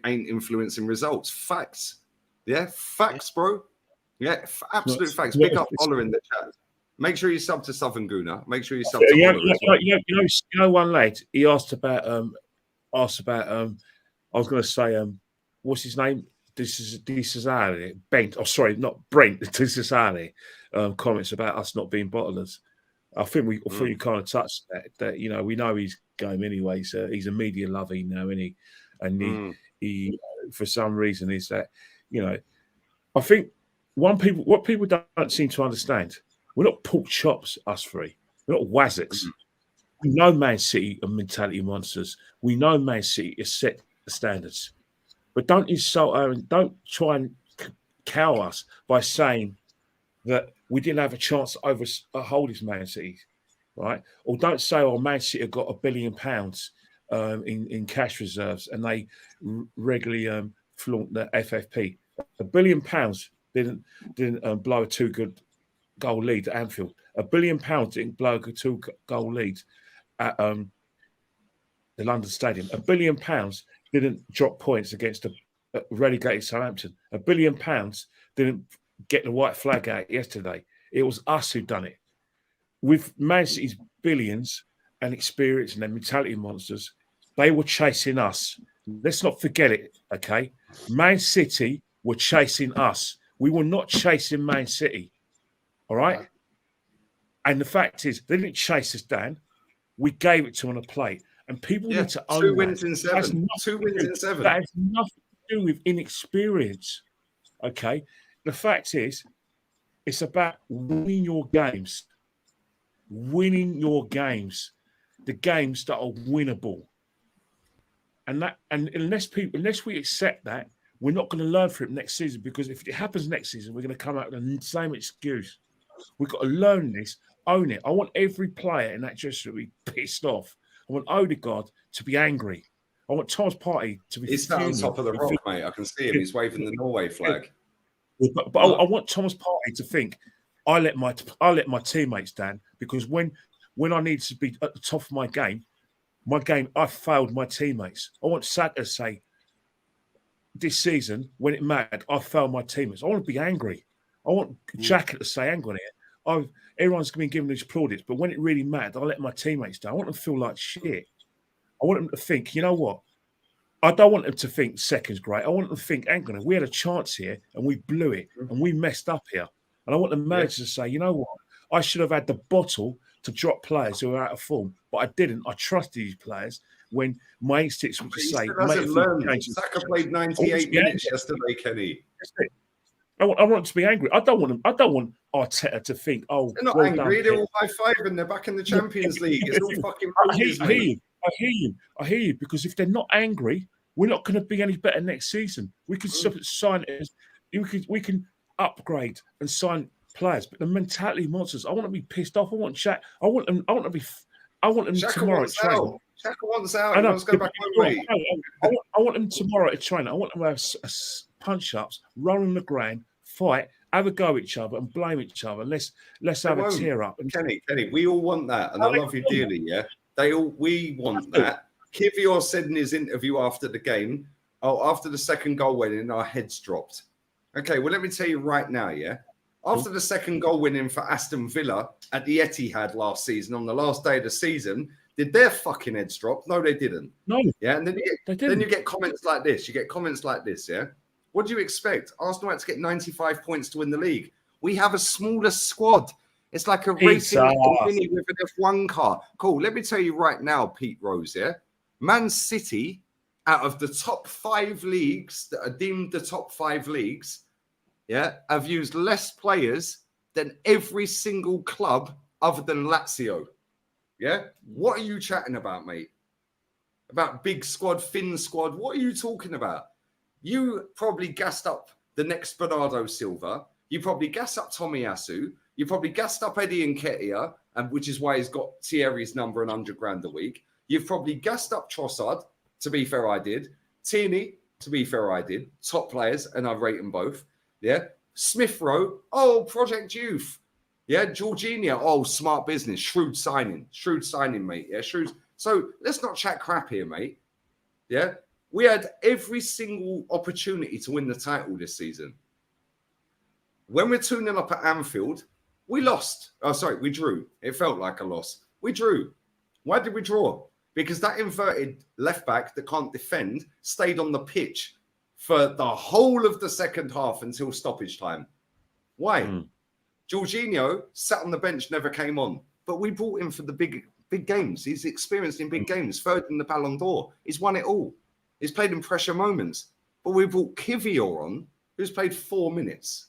influencing results. Facts. Yeah? Facts, bro. Yeah, absolute facts. Big up Ola in the chat. Make sure you sub to Southern Gooner. Make sure you sub to Ola as well. You know, one lad, he asked about I was going to say, what's his name? This is Bent. Oh, sorry, not Brent. This is comments about us not being bottlers. I think you kind of touched that. You know, we know he's going anyway. So he's a media lover now, isn't he? And he for some reason is that, you know, I think what people don't seem to understand, we're not pork chops, us three. We're not Wazzicks. We know Man City are mentality monsters. We know Man City has set the standards. But don't insult her and don't try and cow us by saying that we didn't have a chance to hold his Man City, right? Or don't say, Man City have got £1 billion in cash reserves and they regularly flaunt the FFP. £1 billion didn't blow a 2-goal lead at Anfield. £1 billion didn't blow a 2-goal lead at the London Stadium. £1 billion didn't drop points against a relegated Southampton. £1 billion didn't get the white flag out yesterday. It was us who done it. with Man City's billions and experience and their mentality monsters, they were chasing us. Let's not forget it, okay? Man City were chasing us. We were not chasing Man City, all right? Right. And the fact is, they didn't chase us down. We gave it to them on a plate. And people need to own 2 that. wins in 7. 2 wins in 7. That has nothing to do with inexperience, okay? The fact is, it's about winning your games. Winning your games. The games that are winnable. And unless we accept that, we're not going to learn from it next season, because if it happens next season, we're going to come out with the same excuse. We've got to learn this, own it. I want every player in that dressing room to be pissed off. I want Odegaard to be angry. I want Thomas Partey to be. He's sat on top of the rock, mate. I can see him. He's waving the Norway flag. But I want Thomas Partey to think, I let my teammates down, because when I need to be at the top of my game, I failed my teammates. I want Saka to say, this season, when it mattered, I failed my teammates. I want to be angry. I want Xhaka to say, hang on here. Everyone's been giving these plaudits, but when it really mattered, I let my teammates down. I want them to feel like shit. I want them to think, you know what? I don't want them to think second's great. I want them to think, hang on, we had a chance here and we blew it and we messed up here. And I want the manager to say, you know what? I should have had the bottle to drop players who are out of form, but I didn't. I trusted these players when my instincts were to say, Saka played 98 minutes yesterday, Kenny. I want to be angry. I don't want Arteta to think, oh, they're not angry. They're all high-five and they're back in the Champions League. It's all fucking. I hear you. Because if they're not angry, we're not going to be any better next season. We can sign it. We can upgrade and sign players, but the mentality monsters. I want to be pissed off. I want Shaq. I want them Shaka tomorrow at training. Shaka wants out. He wants to go back home, mate. I want them tomorrow at training. I want them to have punch-ups, roll on the ground, fight, have a go at each other, and blame each other. Let's have a tear up. Kenny, we all want that, and I love you dearly. Yeah, we want that. Kivior said in his interview after the game, after the second goal went in, our heads dropped. Okay, well, let me tell you right now, yeah. After the second goal winning for Aston Villa at the Etihad last season, on the last day of the season, did their fucking heads drop? No, they didn't. No. Yeah, and then you get comments like this. You get comments like this, yeah? What do you expect? Arsenal had to get 95 points to win the league. We have a smaller squad. It's like a racing mini with an F1 car. Cool. Let me tell you right now, Pete Rose, yeah? Man City, out of the top 5 leagues that are deemed the top 5 leagues, yeah, have used less players than every single club other than Lazio. Yeah? What are you chatting about, mate? About big squad, thin squad? What are you talking about? You probably gassed up the next Bernardo Silva. You probably gassed up Tomiyasu. You probably gassed up Eddie Nketiah, which is why he's got Thierry's number and 100 grand a week. You've probably gassed up Trossard. To be fair, I did. Tierney, to be fair, I did. Top players, and I rate them both. Yeah. Smith Rowe, Project Youth. Yeah. Jorginho, smart business. Shrewd signing, mate. Yeah. Shrewd. So let's not chat crap here, mate. Yeah. We had every single opportunity to win the title this season. When we're 2-0 up at Anfield, we lost. We drew. It felt like a loss. We drew. Why did we draw? Because that inverted left back that can't defend stayed on the pitch for the whole of the second half until stoppage time. Why? Jorginho sat on the bench, never came on. But we brought him for the big games. He's experienced in big games, third in the Ballon d'Or. He's won it all. He's played in pressure moments. But we brought Kivior on, who's played 4 minutes.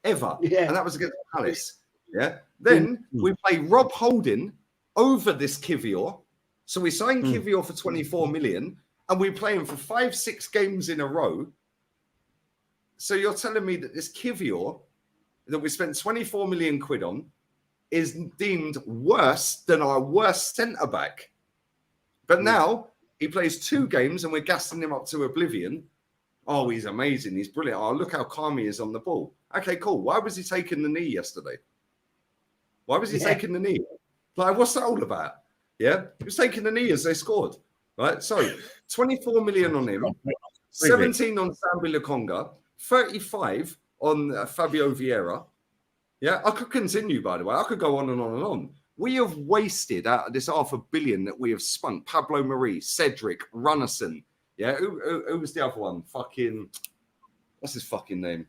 Ever. Yeah. And that was against Palace. Yeah. Then we play Rob Holding over this Kivior. So we signed Kivior for 24 million and we play him for 5-6 games in a row. So you're telling me that this Kivior that we spent 24 million quid on is deemed worse than our worst centre-back. But now he plays 2 games and we're gassing him up to oblivion. Oh, he's amazing. He's brilliant. Oh, look how calm he is on the ball. Okay, cool. Why was he taking the knee yesterday? Why was he taking the knee? Like, what's that all about? Yeah, he was taking the knee as they scored, right? So, 24 million on him, 17 on Sambi Lokonga, 35 on Fabio Vieira, Yeah, I could continue, by the way. I could go on and on and on. We have wasted out of this $500 million that we have spunk. Pablo Marie, Cedric, Runnison. Yeah, who was the other one? Fucking, what's his fucking name?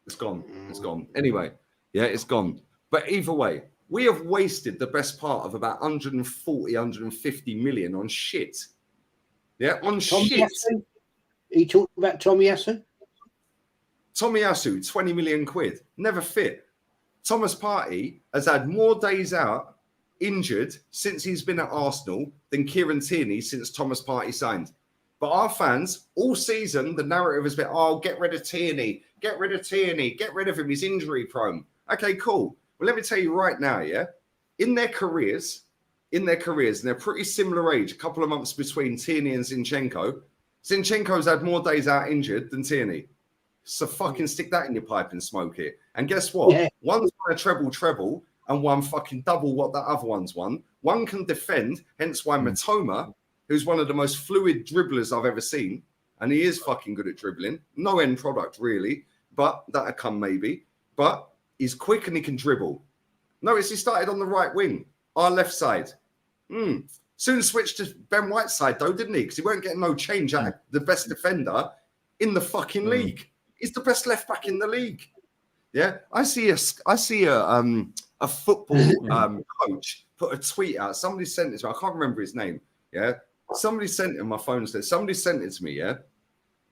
It's gone. It's gone. Anyway, yeah, it's gone. But either way, we have wasted the best part of about 140, 150 million on shit. Yeah, on Tommy shit. Asu? Are you talking about Tommy Asu? Tommy Asu, 20 million quid. Never fit. Thomas Partey has had more days out injured since he's been at Arsenal than Kieran Tierney since Thomas Partey signed. But our fans, all season, the narrative has been, oh, get rid of Tierney, get rid of Tierney, get rid of him, he's injury prone. Okay, cool. Well, let me tell you right now, yeah, in their careers, and they're pretty similar age, a couple of months between Tierney and Zinchenko. Zinchenko's had more days out injured than Tierney. So fucking stick that in your pipe and smoke it. And guess what? Yeah. One's won a treble, and one fucking double what the other one's won. One can defend, hence why Matoma, who's one of the most fluid dribblers I've ever seen, and he is fucking good at dribbling. No end product, really, but that'll come maybe. But he's quick and he can dribble. Notice he started on the right wing, our left side. Soon switched to Ben White's side, though, didn't he? Because he weren't getting no change out of the best defender in the fucking league. He's the best left back in the league. Yeah, I see a football coach put a tweet out. Somebody sent it to me. I can't remember his name. Yeah, somebody sent it. My phone said somebody sent it to me. Yeah,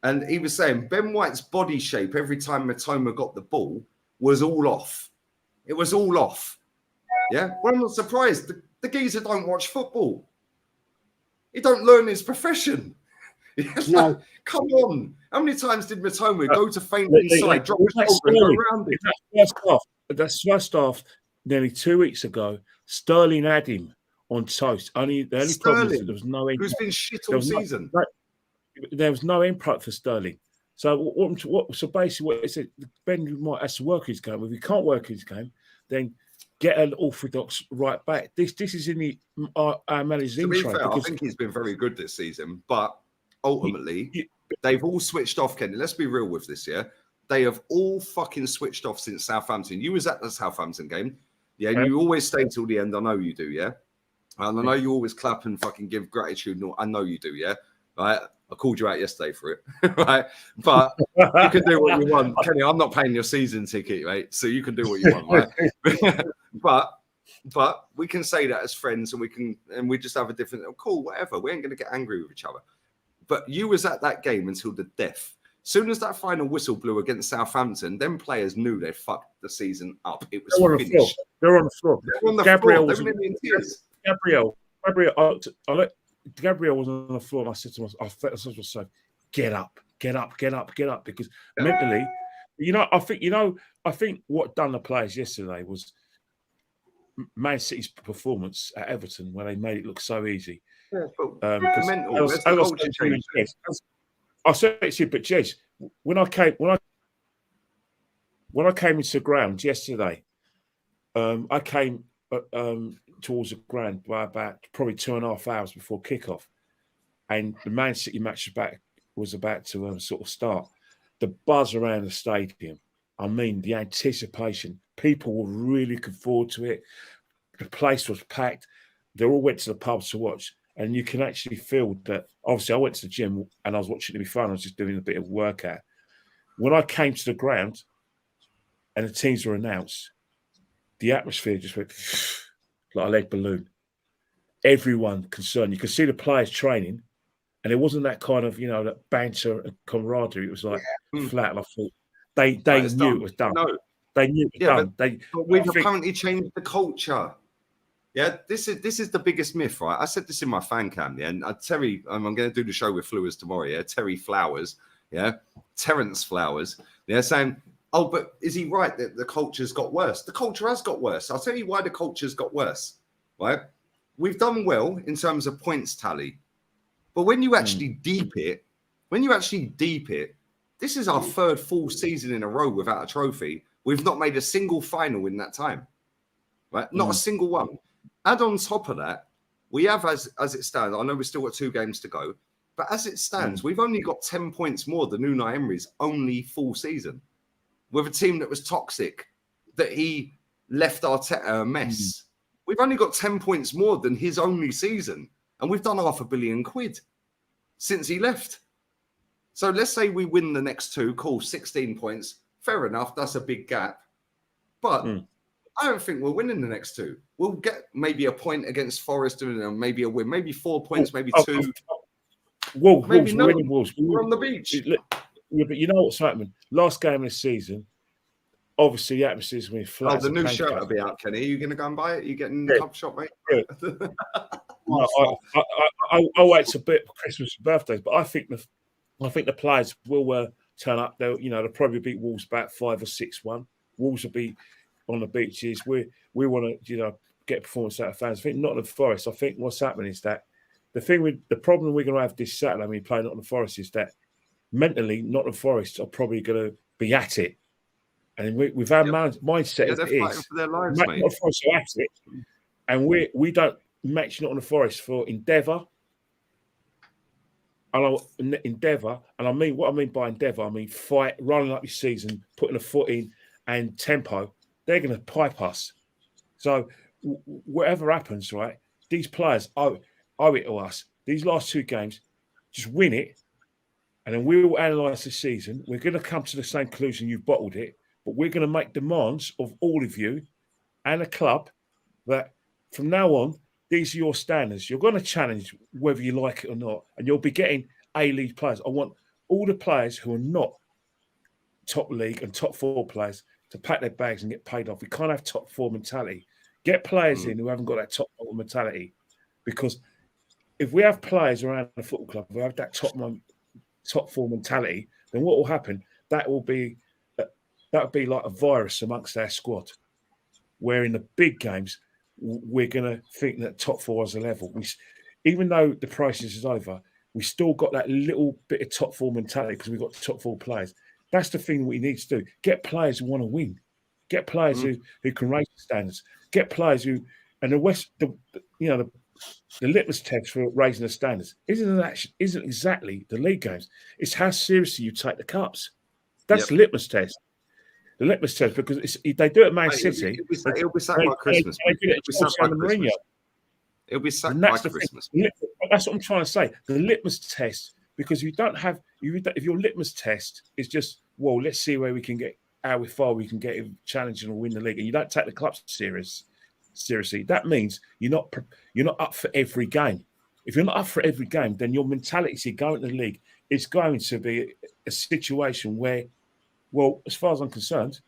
and he was saying Ben White's body shape every time Matoma got the ball was all off. It was all off. Yeah, well, I'm not surprised. The geezer don't watch football. He don't learn his profession. No. Come on. How many times did Matoma go to feint inside, drop his shoulder and go around it? That's first half nearly 2 weeks ago. Sterling had him on toast. The only problem is that there was no who's been shit all season. There was no input for Sterling. So so basically what it said, Ben might have to work his game. If he can't work his game, then get an orthodox right back. This is in our manager's intro. Fair, I think he's been very good this season, but ultimately, they've all switched off, Kenny. Let's be real with this, yeah? They have all fucking switched off since Southampton. You was at the Southampton game, yeah? And you always stay till the end. I know you do, yeah? And I know you always clap and fucking give gratitude. I know you do, yeah? Right? I called you out yesterday for it, right? But you can do what you want. Kenny, I'm not paying your season ticket, mate, so you can do what you want, right? But we can say that as friends, and we just have a different, cool, whatever. We ain't going to get angry with each other. But you was at that game until the death. Soon as that final whistle blew against Southampton, them players knew they fucked the season up. It was finished. They're on the floor. Gabriel was in tears. Gabriel was on the floor, and I said to myself, get up, because mentally, I think what done the players yesterday was Man City's performance at Everton, where they made it look so easy. Yeah, mental. I said it to you, but Jez, when I came into the ground yesterday, I came towards the ground by about probably 2.5 hours before kickoff, and the Man City match was about to sort of start. The buzz around the stadium, I mean, the anticipation. People were really looking forward to it. The place was packed. They all went to the pubs to watch. And you can actually feel that. Obviously, I went to the gym and I was watching it be fun. I was just doing a bit of workout. When I came to the ground and the teams were announced, the atmosphere just went like a lead balloon. Everyone concerned. You could see the players training, and it wasn't that kind of, that banter and camaraderie. It was like flat. And I thought they knew it was done. No. They knew it was done. But we've apparently changed the culture. Yeah, this is the biggest myth, right? I said this in my fan cam, yeah, and Terry, I'm going to do the show with Flowers tomorrow, yeah, Terry Flowers, yeah, Terence Flowers, yeah, saying, oh, but is he right that the culture's got worse? The culture has got worse. I'll tell you why the culture's got worse, right? We've done well in terms of points tally, but when you actually deep it, this is our third full season in a row without a trophy. We've not made a single final in that time, right? Not a single one. Add on top of that, we have, as it stands, I know we've still got 2 games to go, but as it stands, we've only got 10 points more than Unai Emery's only full season. with a team that was toxic, that he left Arteta a mess. We've only got 10 points more than his only season, and we've done £500 million since he left. So let's say we win the next two, cool, 16 points. Fair enough, that's a big gap. But I don't think we're winning the next two. We'll get maybe a point against Forest and maybe a win, maybe 4 points, maybe two. Wolves, maybe we're winning Wolves. We're on the beach. Yeah, but you know what's happening? Last game of the season, obviously the atmosphere is going to be flat. Oh, the new shirt will be out, Kenny. Are you going to go and buy it? Are you getting in the club shop, mate? Yeah. No, I'll wait till Christmas and birthdays, but I think the players will turn up. They'll probably beat Wolves back 5 or 6-1. Wolves will be on the beaches. We want to get performance out of fans. I think Nottingham Forest. I think what's happening is that the problem we're going to have this Saturday when we play Nottingham Forest is that mentally Nottingham Forest are probably going to be at it, and with our mindset as it is, for their lives, mate. Nottingham Forest are at it, and we don't match Nottingham Forest for endeavour. And endeavour, and I mean what I mean by endeavour. I mean fight, running up your season, putting a foot in, and tempo. They're going to pipe us. So whatever happens, right? These players owe it to us. These last two games, just win it, and then we will analyse the season. We're going to come to the same conclusion. You've bottled it, but we're going to make demands of all of you and the club that from now on, these are your standards. You're going to challenge whether you like it or not, and you'll be getting A-League players. I want all the players who are not top league and top four players to pack their bags and get paid off. We can't have top four mentality. Get players in who haven't got that top four mentality, because if we have players around the football club who have that top four mentality, then what will happen? That will be like a virus amongst our squad, where in the big games we're going to think that top four is a level. Even though the crisis is over, we still got that little bit of top four mentality because we've got top four players. That's the thing we need to do. Get players who want to win. Get players who can raise the standards. Get players who, and the litmus test for raising the standards isn't exactly the league games. It's how seriously you take the cups. That's the litmus test. The litmus test, because they do it at Man City. It'll be sacked by Christmas. It'll be sacked by Christmas. That's what I'm trying to say. The litmus test, because if your litmus test is just, well, let's see where we can get, how far we can get challenging or win the league, and you don't take the clubs seriously, that means you're not up for every game. If you're not up for every game, then your mentality to go into the league is going to be a situation where, well, as far as I'm concerned,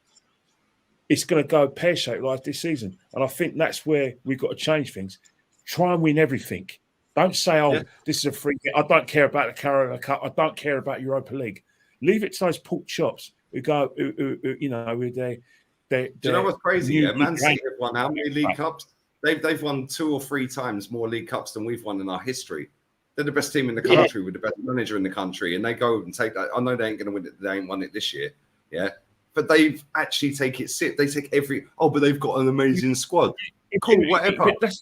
it's going to go pear-shaped like this season. And I think that's where we've got to change things. Try and win everything. Don't say, this is a free game. I don't care about the Carabao Cup. I don't care about Europa League. Leave it to those pork chops who go, with their do you know what's crazy? Yeah, Man City have won how many League Cups? They've won 2 or 3 times more League Cups than we've won in our history. They're the best team in the country with the best manager in the country, and they go and take that. I know they ain't going to win it. They ain't won it this year, but they've actually take it. They take every. Oh, but they've got an amazing squad. Cool, whatever. That's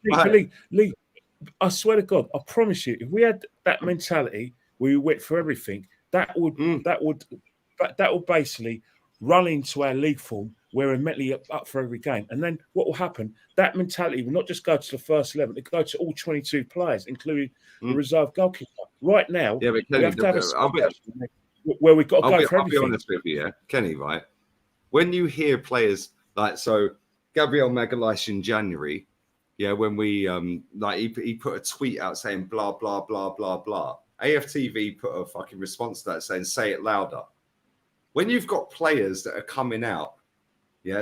the Lee, I swear to God, I promise you, if we had that mentality where we went for everything, that would basically run into our league form where we're mentally up for every game. And then what will happen? That mentality will not just go to the first 11, it will go to all 22 players, including the reserve goalkeeper. Right now, but Kenny, we have to have where we've got to go for everything. I'll be honest with you, Kenny, right? When you hear players like, so Gabriel Magalhaes in January, when we, he put a tweet out saying blah, blah, blah, blah, blah. AFTV put a fucking response to that saying, say it louder. When you've got players that are coming out,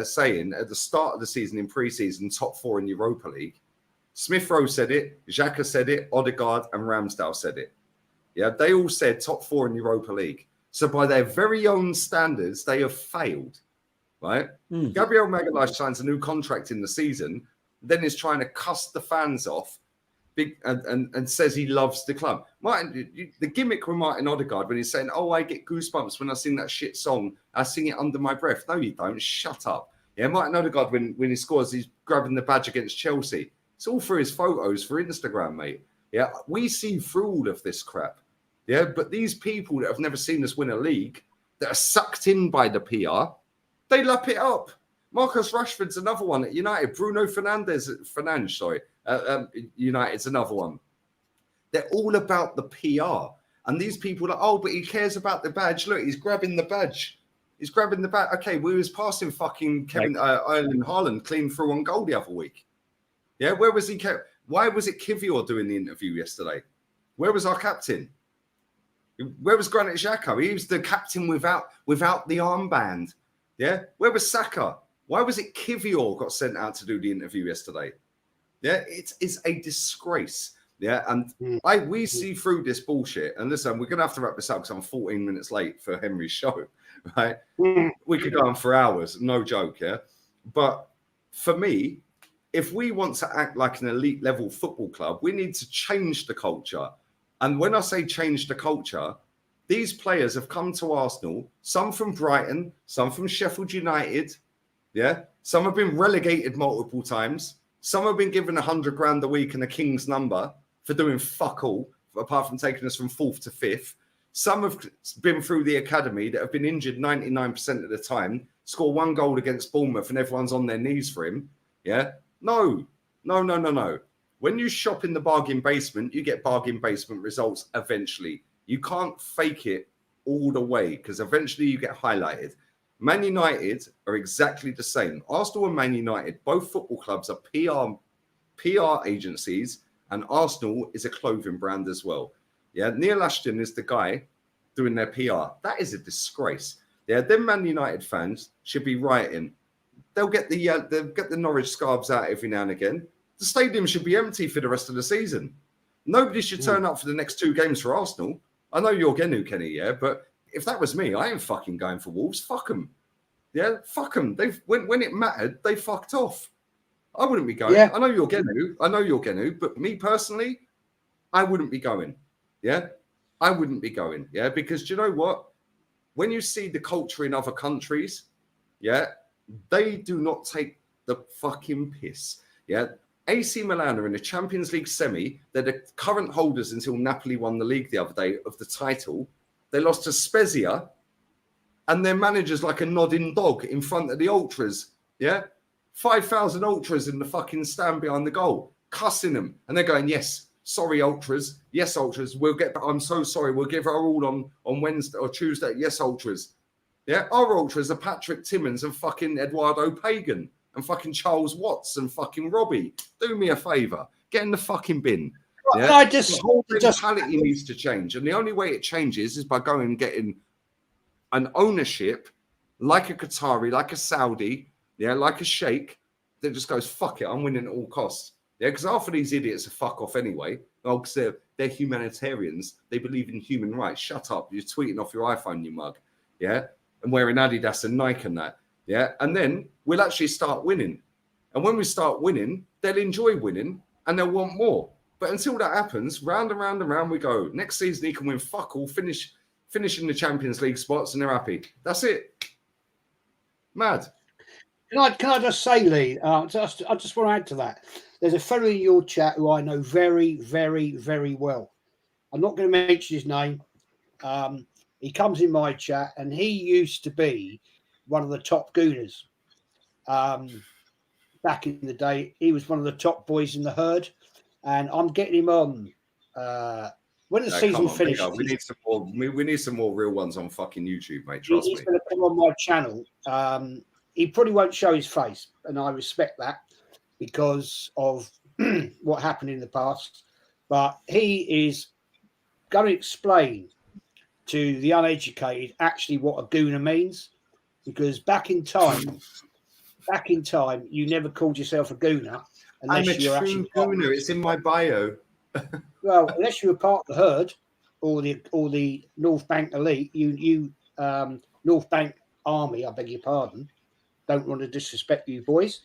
saying at the start of the season in pre-season, top 4 in Europa League, Smith Rowe said it, Xhaka said it, Odegaard and Ramsdale said it. They all said top 4 in Europa League. So by their very own standards, they have failed, right? Gabriel Magalhaes signs a new contract in the season, then is trying to cuss the fans off and says he loves the club. The gimmick with Martin Odegaard when he's saying, I get goosebumps when I sing that shit song. I sing it under my breath. No, you don't. Shut up. Martin Odegaard, when he scores, he's grabbing the badge against Chelsea. It's all for his photos for Instagram, mate. We see through all of this crap. But these people that have never seen us win a league, that are sucked in by the PR, they lap it up. Marcus Rashford's another one at United. Bruno Fernandes, United's another one. They're all about the PR. And these people are, oh, but he cares about the badge. Look, he's grabbing the badge. He's grabbing the badge. Okay, we was passing fucking Erling Haaland clean through on goal the other week. Yeah, where was he? Why was it Kivior doing the interview yesterday? Where was our captain? Where was Granit Xhaka? He was the captain without the armband. Yeah, where was Saka? Why was it Kivior got sent out to do the interview yesterday? Yeah, it is a disgrace. Yeah, and we see through this bullshit. And listen, we're gonna have to wrap this up because I'm 14 minutes late for Henry's show. Right? We could go on for hours, no joke. Yeah, but for me, if we want to act like an elite level football club, we need to change the culture. And when I say change the culture, these players have come to Arsenal, some from Brighton, some from Sheffield United. Yeah, some have been relegated multiple times. Some have been given $100,000 a week and a king's number for doing fuck all, apart from taking us from 4th to 5th. Some have been through the academy that have been injured 99% of the time, score 1 goal against Bournemouth and everyone's on their knees for him. Yeah, no. When you shop in the bargain basement, you get bargain basement results eventually. You can't fake it all the way because eventually you get highlighted. Man United are exactly the same. Arsenal and Man United, both football clubs are PR agencies, and Arsenal is a clothing brand as well. Yeah, Neil Ashton is the guy doing their PR. That is a disgrace. Yeah, them Man United fans should be rioting. They'll get the Norwich scarves out every now and again. The stadium should be empty for the rest of the season. Nobody should turn up for the next 2 games for Arsenal. I know you're Genu, Kenny, yeah, but if that was me, I ain't fucking going for Wolves. Fuck them. Yeah, fuck them. When it mattered, they fucked off. I wouldn't be going. Yeah. I know you're Genu, but me personally, I wouldn't be going. Yeah, I wouldn't be going. Yeah, because do you know what? When you see the culture in other countries, yeah, they do not take the fucking piss. Yeah, AC Milan are in the Champions League semi. They're the current holders until Napoli won the league the other day of the title. They lost to Spezia, and their manager's like a nodding dog in front of the ultras. Yeah, 5,000 ultras in the fucking stand behind the goal, cussing them, and they're going, "Yes, sorry, ultras. Yes, ultras. We'll get. I'm so sorry. We'll give our all on Wednesday or Tuesday. Yes, ultras. Yeah, our ultras are Patrick Timmins and fucking Eduardo Pagan and fucking Charles Watts and fucking Robbie. Do me a favour, get in the fucking bin. Yeah? The whole mentality needs to change, and the only way it changes is by going and getting an ownership like a Qatari, like a Saudi, yeah, like a sheikh that just goes, fuck it, I'm winning at all costs. Yeah, because half of these idiots are fuck off anyway. Oh, because they're humanitarians. They believe in human rights. Shut up. You're tweeting off your iPhone, you mug. Yeah, and wearing Adidas and Nike and that. Yeah, and then we'll actually start winning. And when we start winning, they'll enjoy winning and they'll want more. But until that happens, round and round and round we go. Next season, he can win fuck all, finishing the Champions League spots, and they're happy. That's it. Mad. Can I just say, Lee? I just want to add to that. There's a fellow in your chat who I know very, very, very well. I'm not going to mention his name. He comes in my chat, and he used to be one of the top gooners. Back in the day, he was one of the top boys in the herd, and I'm getting him on. When the season finishes, we need some more. We need some more real ones on fucking YouTube, mate. Trust me. He's going to come on my channel. He probably won't show his face, and I respect that because of what happened in the past. But he is going to explain to the uneducated actually what a gooner means, because back in time, you never called yourself a gooner unless you're actually gooner. It's in my bio. Well, unless you were part of the herd or the North Bank elite, you North Bank Army, I beg your pardon. Don't want to disrespect you boys.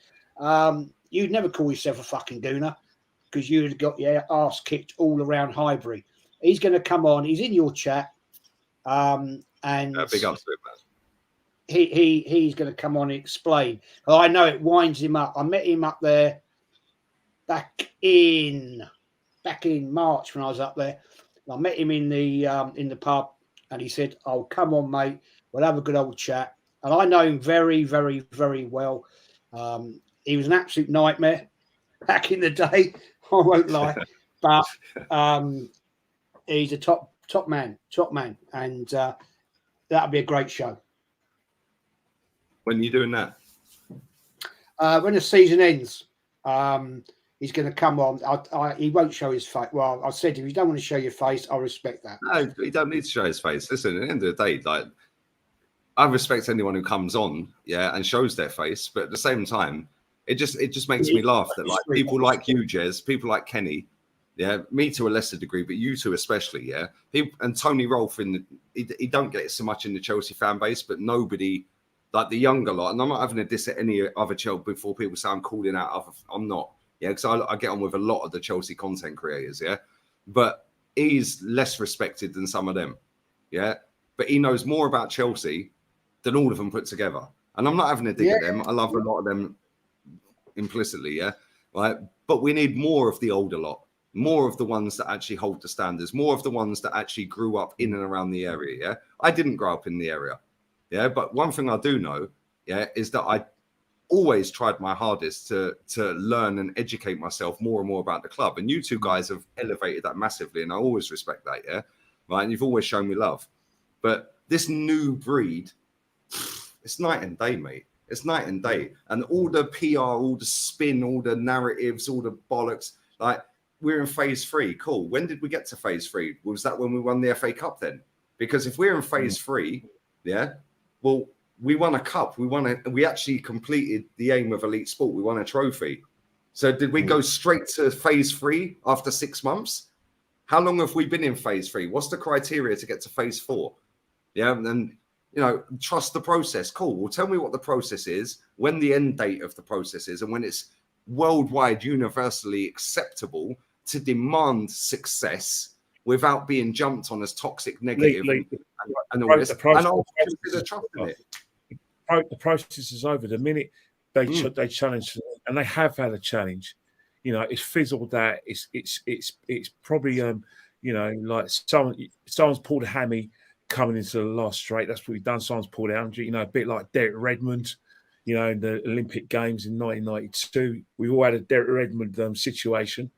You'd never call yourself a fucking gooner because you'd have got your ass kicked all around Highbury. He's going to come on. He's in your chat, and big ups to it, man. He's going to come on and explain. I know it winds him up. I met him up there back in March when I was up there. I met him in the pub, and he said, "Oh, come on, mate, we'll have a good old chat." And I know him very, very, very well. He was an absolute nightmare back in the day. I won't lie, but he's a top man, and that'll be a great show. When are you doing that? When the season ends, he's going to come on. He won't show his face. Well, I said, if you don't want to show your face, I respect that. No, he don't need to show his face. Listen, at the end of the day, like, I respect anyone who comes on, and shows their face. But at the same time, it just makes me laugh that like people like you, Jez, people like Kenny, me to a lesser degree, but you two especially, people, and Tony Rolfe he don't get it so much in the Chelsea fan base, but nobody like the younger lot. And I'm not having a diss at any other Chelsea before people say I'm calling out other. I'm not, because I get on with a lot of the Chelsea content creators, but he's less respected than some of them, but he knows more about Chelsea than all of them put together. And I'm not having a dig at them. I love a lot of them implicitly, right? But we need more of the older lot, more of the ones that actually hold the standards, more of the ones that actually grew up in and around the area. I didn't grow up in the area, but one thing I do know, is that I always tried my hardest to learn and educate myself more and more about the club. And you two guys have elevated that massively, and I always respect that, right? And you've always shown me love. But this new breed, it's night and day, mate. It's night and day. And all the PR, all the spin, all the narratives, all the bollocks, like, we're in phase 3. Cool. When did we get to phase 3? Was that when we won the FA Cup then? Because if we're in phase 3, well, we won a cup. We actually completed the aim of elite sport. We won a trophy. So did we go straight to phase 3 after 6 months? How long have we been in phase 3? What's the criteria to get to phase 4? And trust the process. Cool. Well, tell me what the process is, when the end date of the process is, and when it's worldwide, universally acceptable to demand success without being jumped on as toxic, negative, and all this. And I'll consider trusting it. The process is over. The minute they challenge, and they have had a challenge, it's fizzled out. It's probably like someone's pulled a hammy coming into the last straight. That's what we've done. Someone's pulled out, a bit like Derek Redmond, in the Olympic Games in 1992. We've all had a Derek Redmond situation,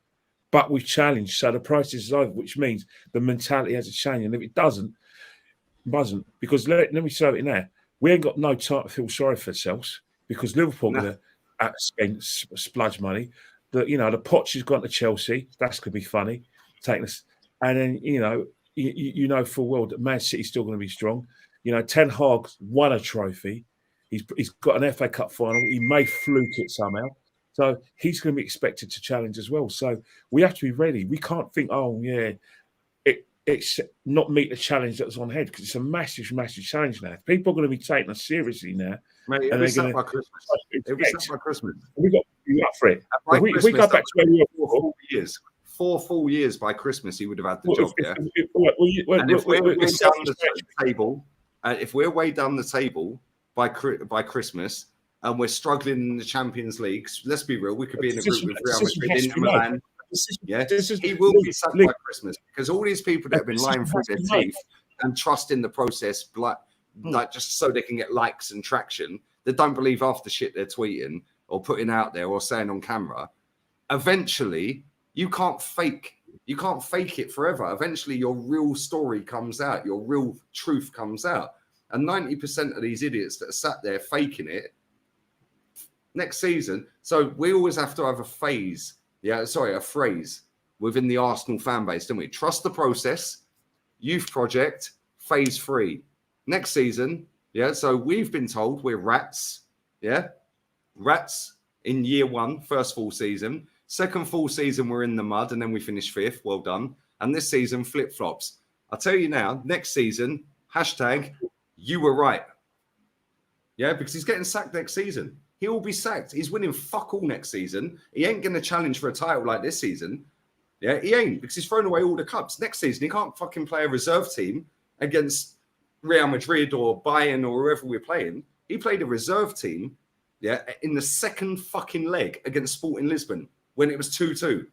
but we've challenged. So the process is over, which means the mentality has to change. And if it doesn't, because let me say it now, we ain't got no time to feel sorry for ourselves, because Liverpool are going to spend splurge money. The Poch has gone to Chelsea. That's going to be funny. Taking us, and then you know full well that Man City's still going to be strong. Ten Hag won a trophy. He's got an FA Cup final. He may fluke it somehow. So he's going to be expected to challenge as well. So we have to be ready. We can't think, it's not meet the challenge that's on head, because it's a massive, massive challenge now. People are going to be taking us seriously now. Mate, it was set by Christmas. It was set by Christmas. We've got to be up for it. If we go back to where we were 4 years. 4 full years by Christmas, he would have had the job, And if we're way down the table, if we're way down the table by Christmas, and we're struggling in the Champions League, let's be real, we could be in a group with Real Madrid, Inter Milan. He will be sacked by Christmas, because all these people that have been lying through their teeth and trusting the process, like just so they can get likes and traction, that don't believe half the shit they're tweeting or putting out there or saying on camera. Eventually, you can't fake it forever. Eventually, your real story comes out, your real truth comes out. And 90% of these idiots that are sat there faking it next season. So we always have to have a phrase within the Arsenal fan base, don't we? Trust the process, youth project, phase 3. Next season, so we've been told we're rats, rats in year 1, first full season. Second full season, we're in the mud, and then we finish 5th. Well done. And this season, flip-flops. I'll tell you now, next season, hashtag, you were right. Because he's getting sacked next season. He will be sacked. He's winning fuck all next season. He ain't going to challenge for a title like this season. He ain't, because he's thrown away all the cups. Next season, he can't fucking play a reserve team against Real Madrid or Bayern or whoever we're playing. He played a reserve team, in the second fucking leg against Sporting Lisbon when it was 2-2.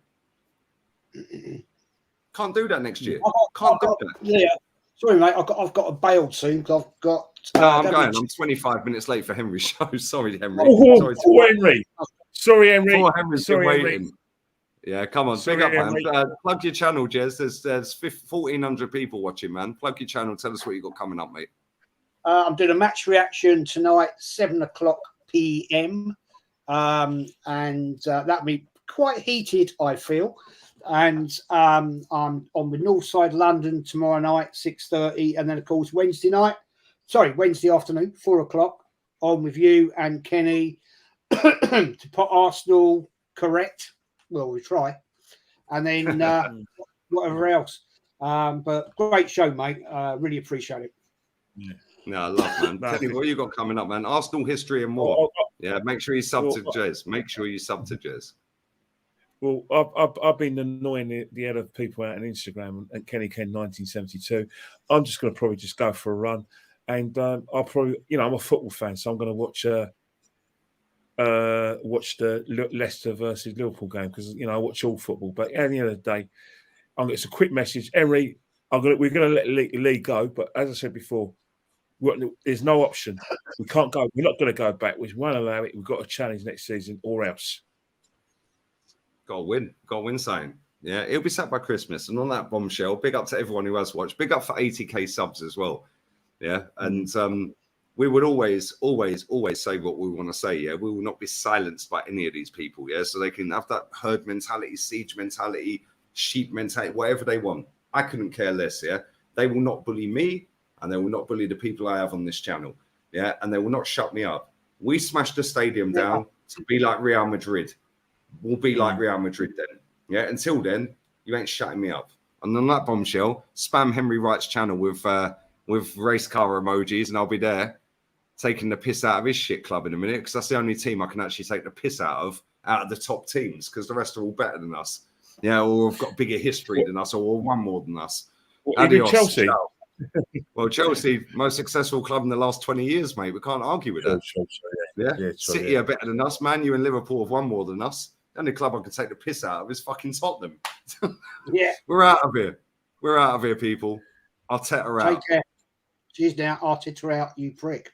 Can't do that next year. Can't do that. Sorry, mate. I've got to bail soon because I've got. No, I'm going. I'm 25 minutes late for Henry's show. Sorry, Henry. Oh, Sorry, poor Henry. Sorry, Henry. Poor Henry's been Sorry, waiting. Henry. Yeah, come on. Sorry, Big up, man. Henry. Plug your channel, Jez. There's 1,400 people watching, man. Plug your channel. Tell us what you got coming up, mate. I'm doing a match reaction tonight, 7:00 p.m. And that'll be quite heated, I feel. And I'm on the north side of London tomorrow night, 6:30, and then of course Wednesday afternoon, 4:00, on with you and Kenny to put Arsenal correct. Well, we try, and then whatever else. But great show, mate. Really appreciate it. Yeah. No, I love, man. Kenny, what you got coming up, man? Arsenal history and more. Yeah, make sure you sub to Jez. Make sure you sub to Jez. Well, I've been annoying the head of people out on Instagram and Kenny Ken 1972. I'm just going to probably just go for a run, and I'll probably, I'm a football fan, so I'm going to watch the Leicester versus Liverpool game because I watch all football. But at the end of the day, it's a quick message, Henry. We're going to let Lee go, but as I said before, there's no option. We can't go. We're not going to go back. We won't allow it. We've got to challenge next season or else. Got to win. Got to win something. Yeah, it'll be sat by Christmas. And on that bombshell, big up to everyone who has watched. Big up for 80k subs as well. Yeah, and we would always say what we want to say. Yeah, we will not be silenced by any of these people. Yeah, so they can have that herd mentality, siege mentality, sheep mentality, whatever they want. I couldn't care less. Yeah, they will not bully me, and they will not bully the people I have on this channel. Yeah, and they will not shut me up. We smashed the stadium down to be like Real Madrid. We'll be like Real Madrid then. Yeah, until then, you ain't shutting me up. And on that bombshell, spam Henry Wright's channel with race car emojis, and I'll be there taking the piss out of his shit club in a minute, because that's the only team I can actually take the piss out of the top teams, because the rest are all better than us. Yeah, or have got bigger history than us, or won more than us. Even Chelsea. Well, Chelsea, most successful club in the last 20 years, mate. We can't argue with that. Yeah. City are better than us. Man U and Liverpool have won more than us. The only club I could take the piss out of is fucking Tottenham. Yeah. We're out of here. We're out of here, people. Arteta out. Take care. Cheers now. Arteta out, you prick.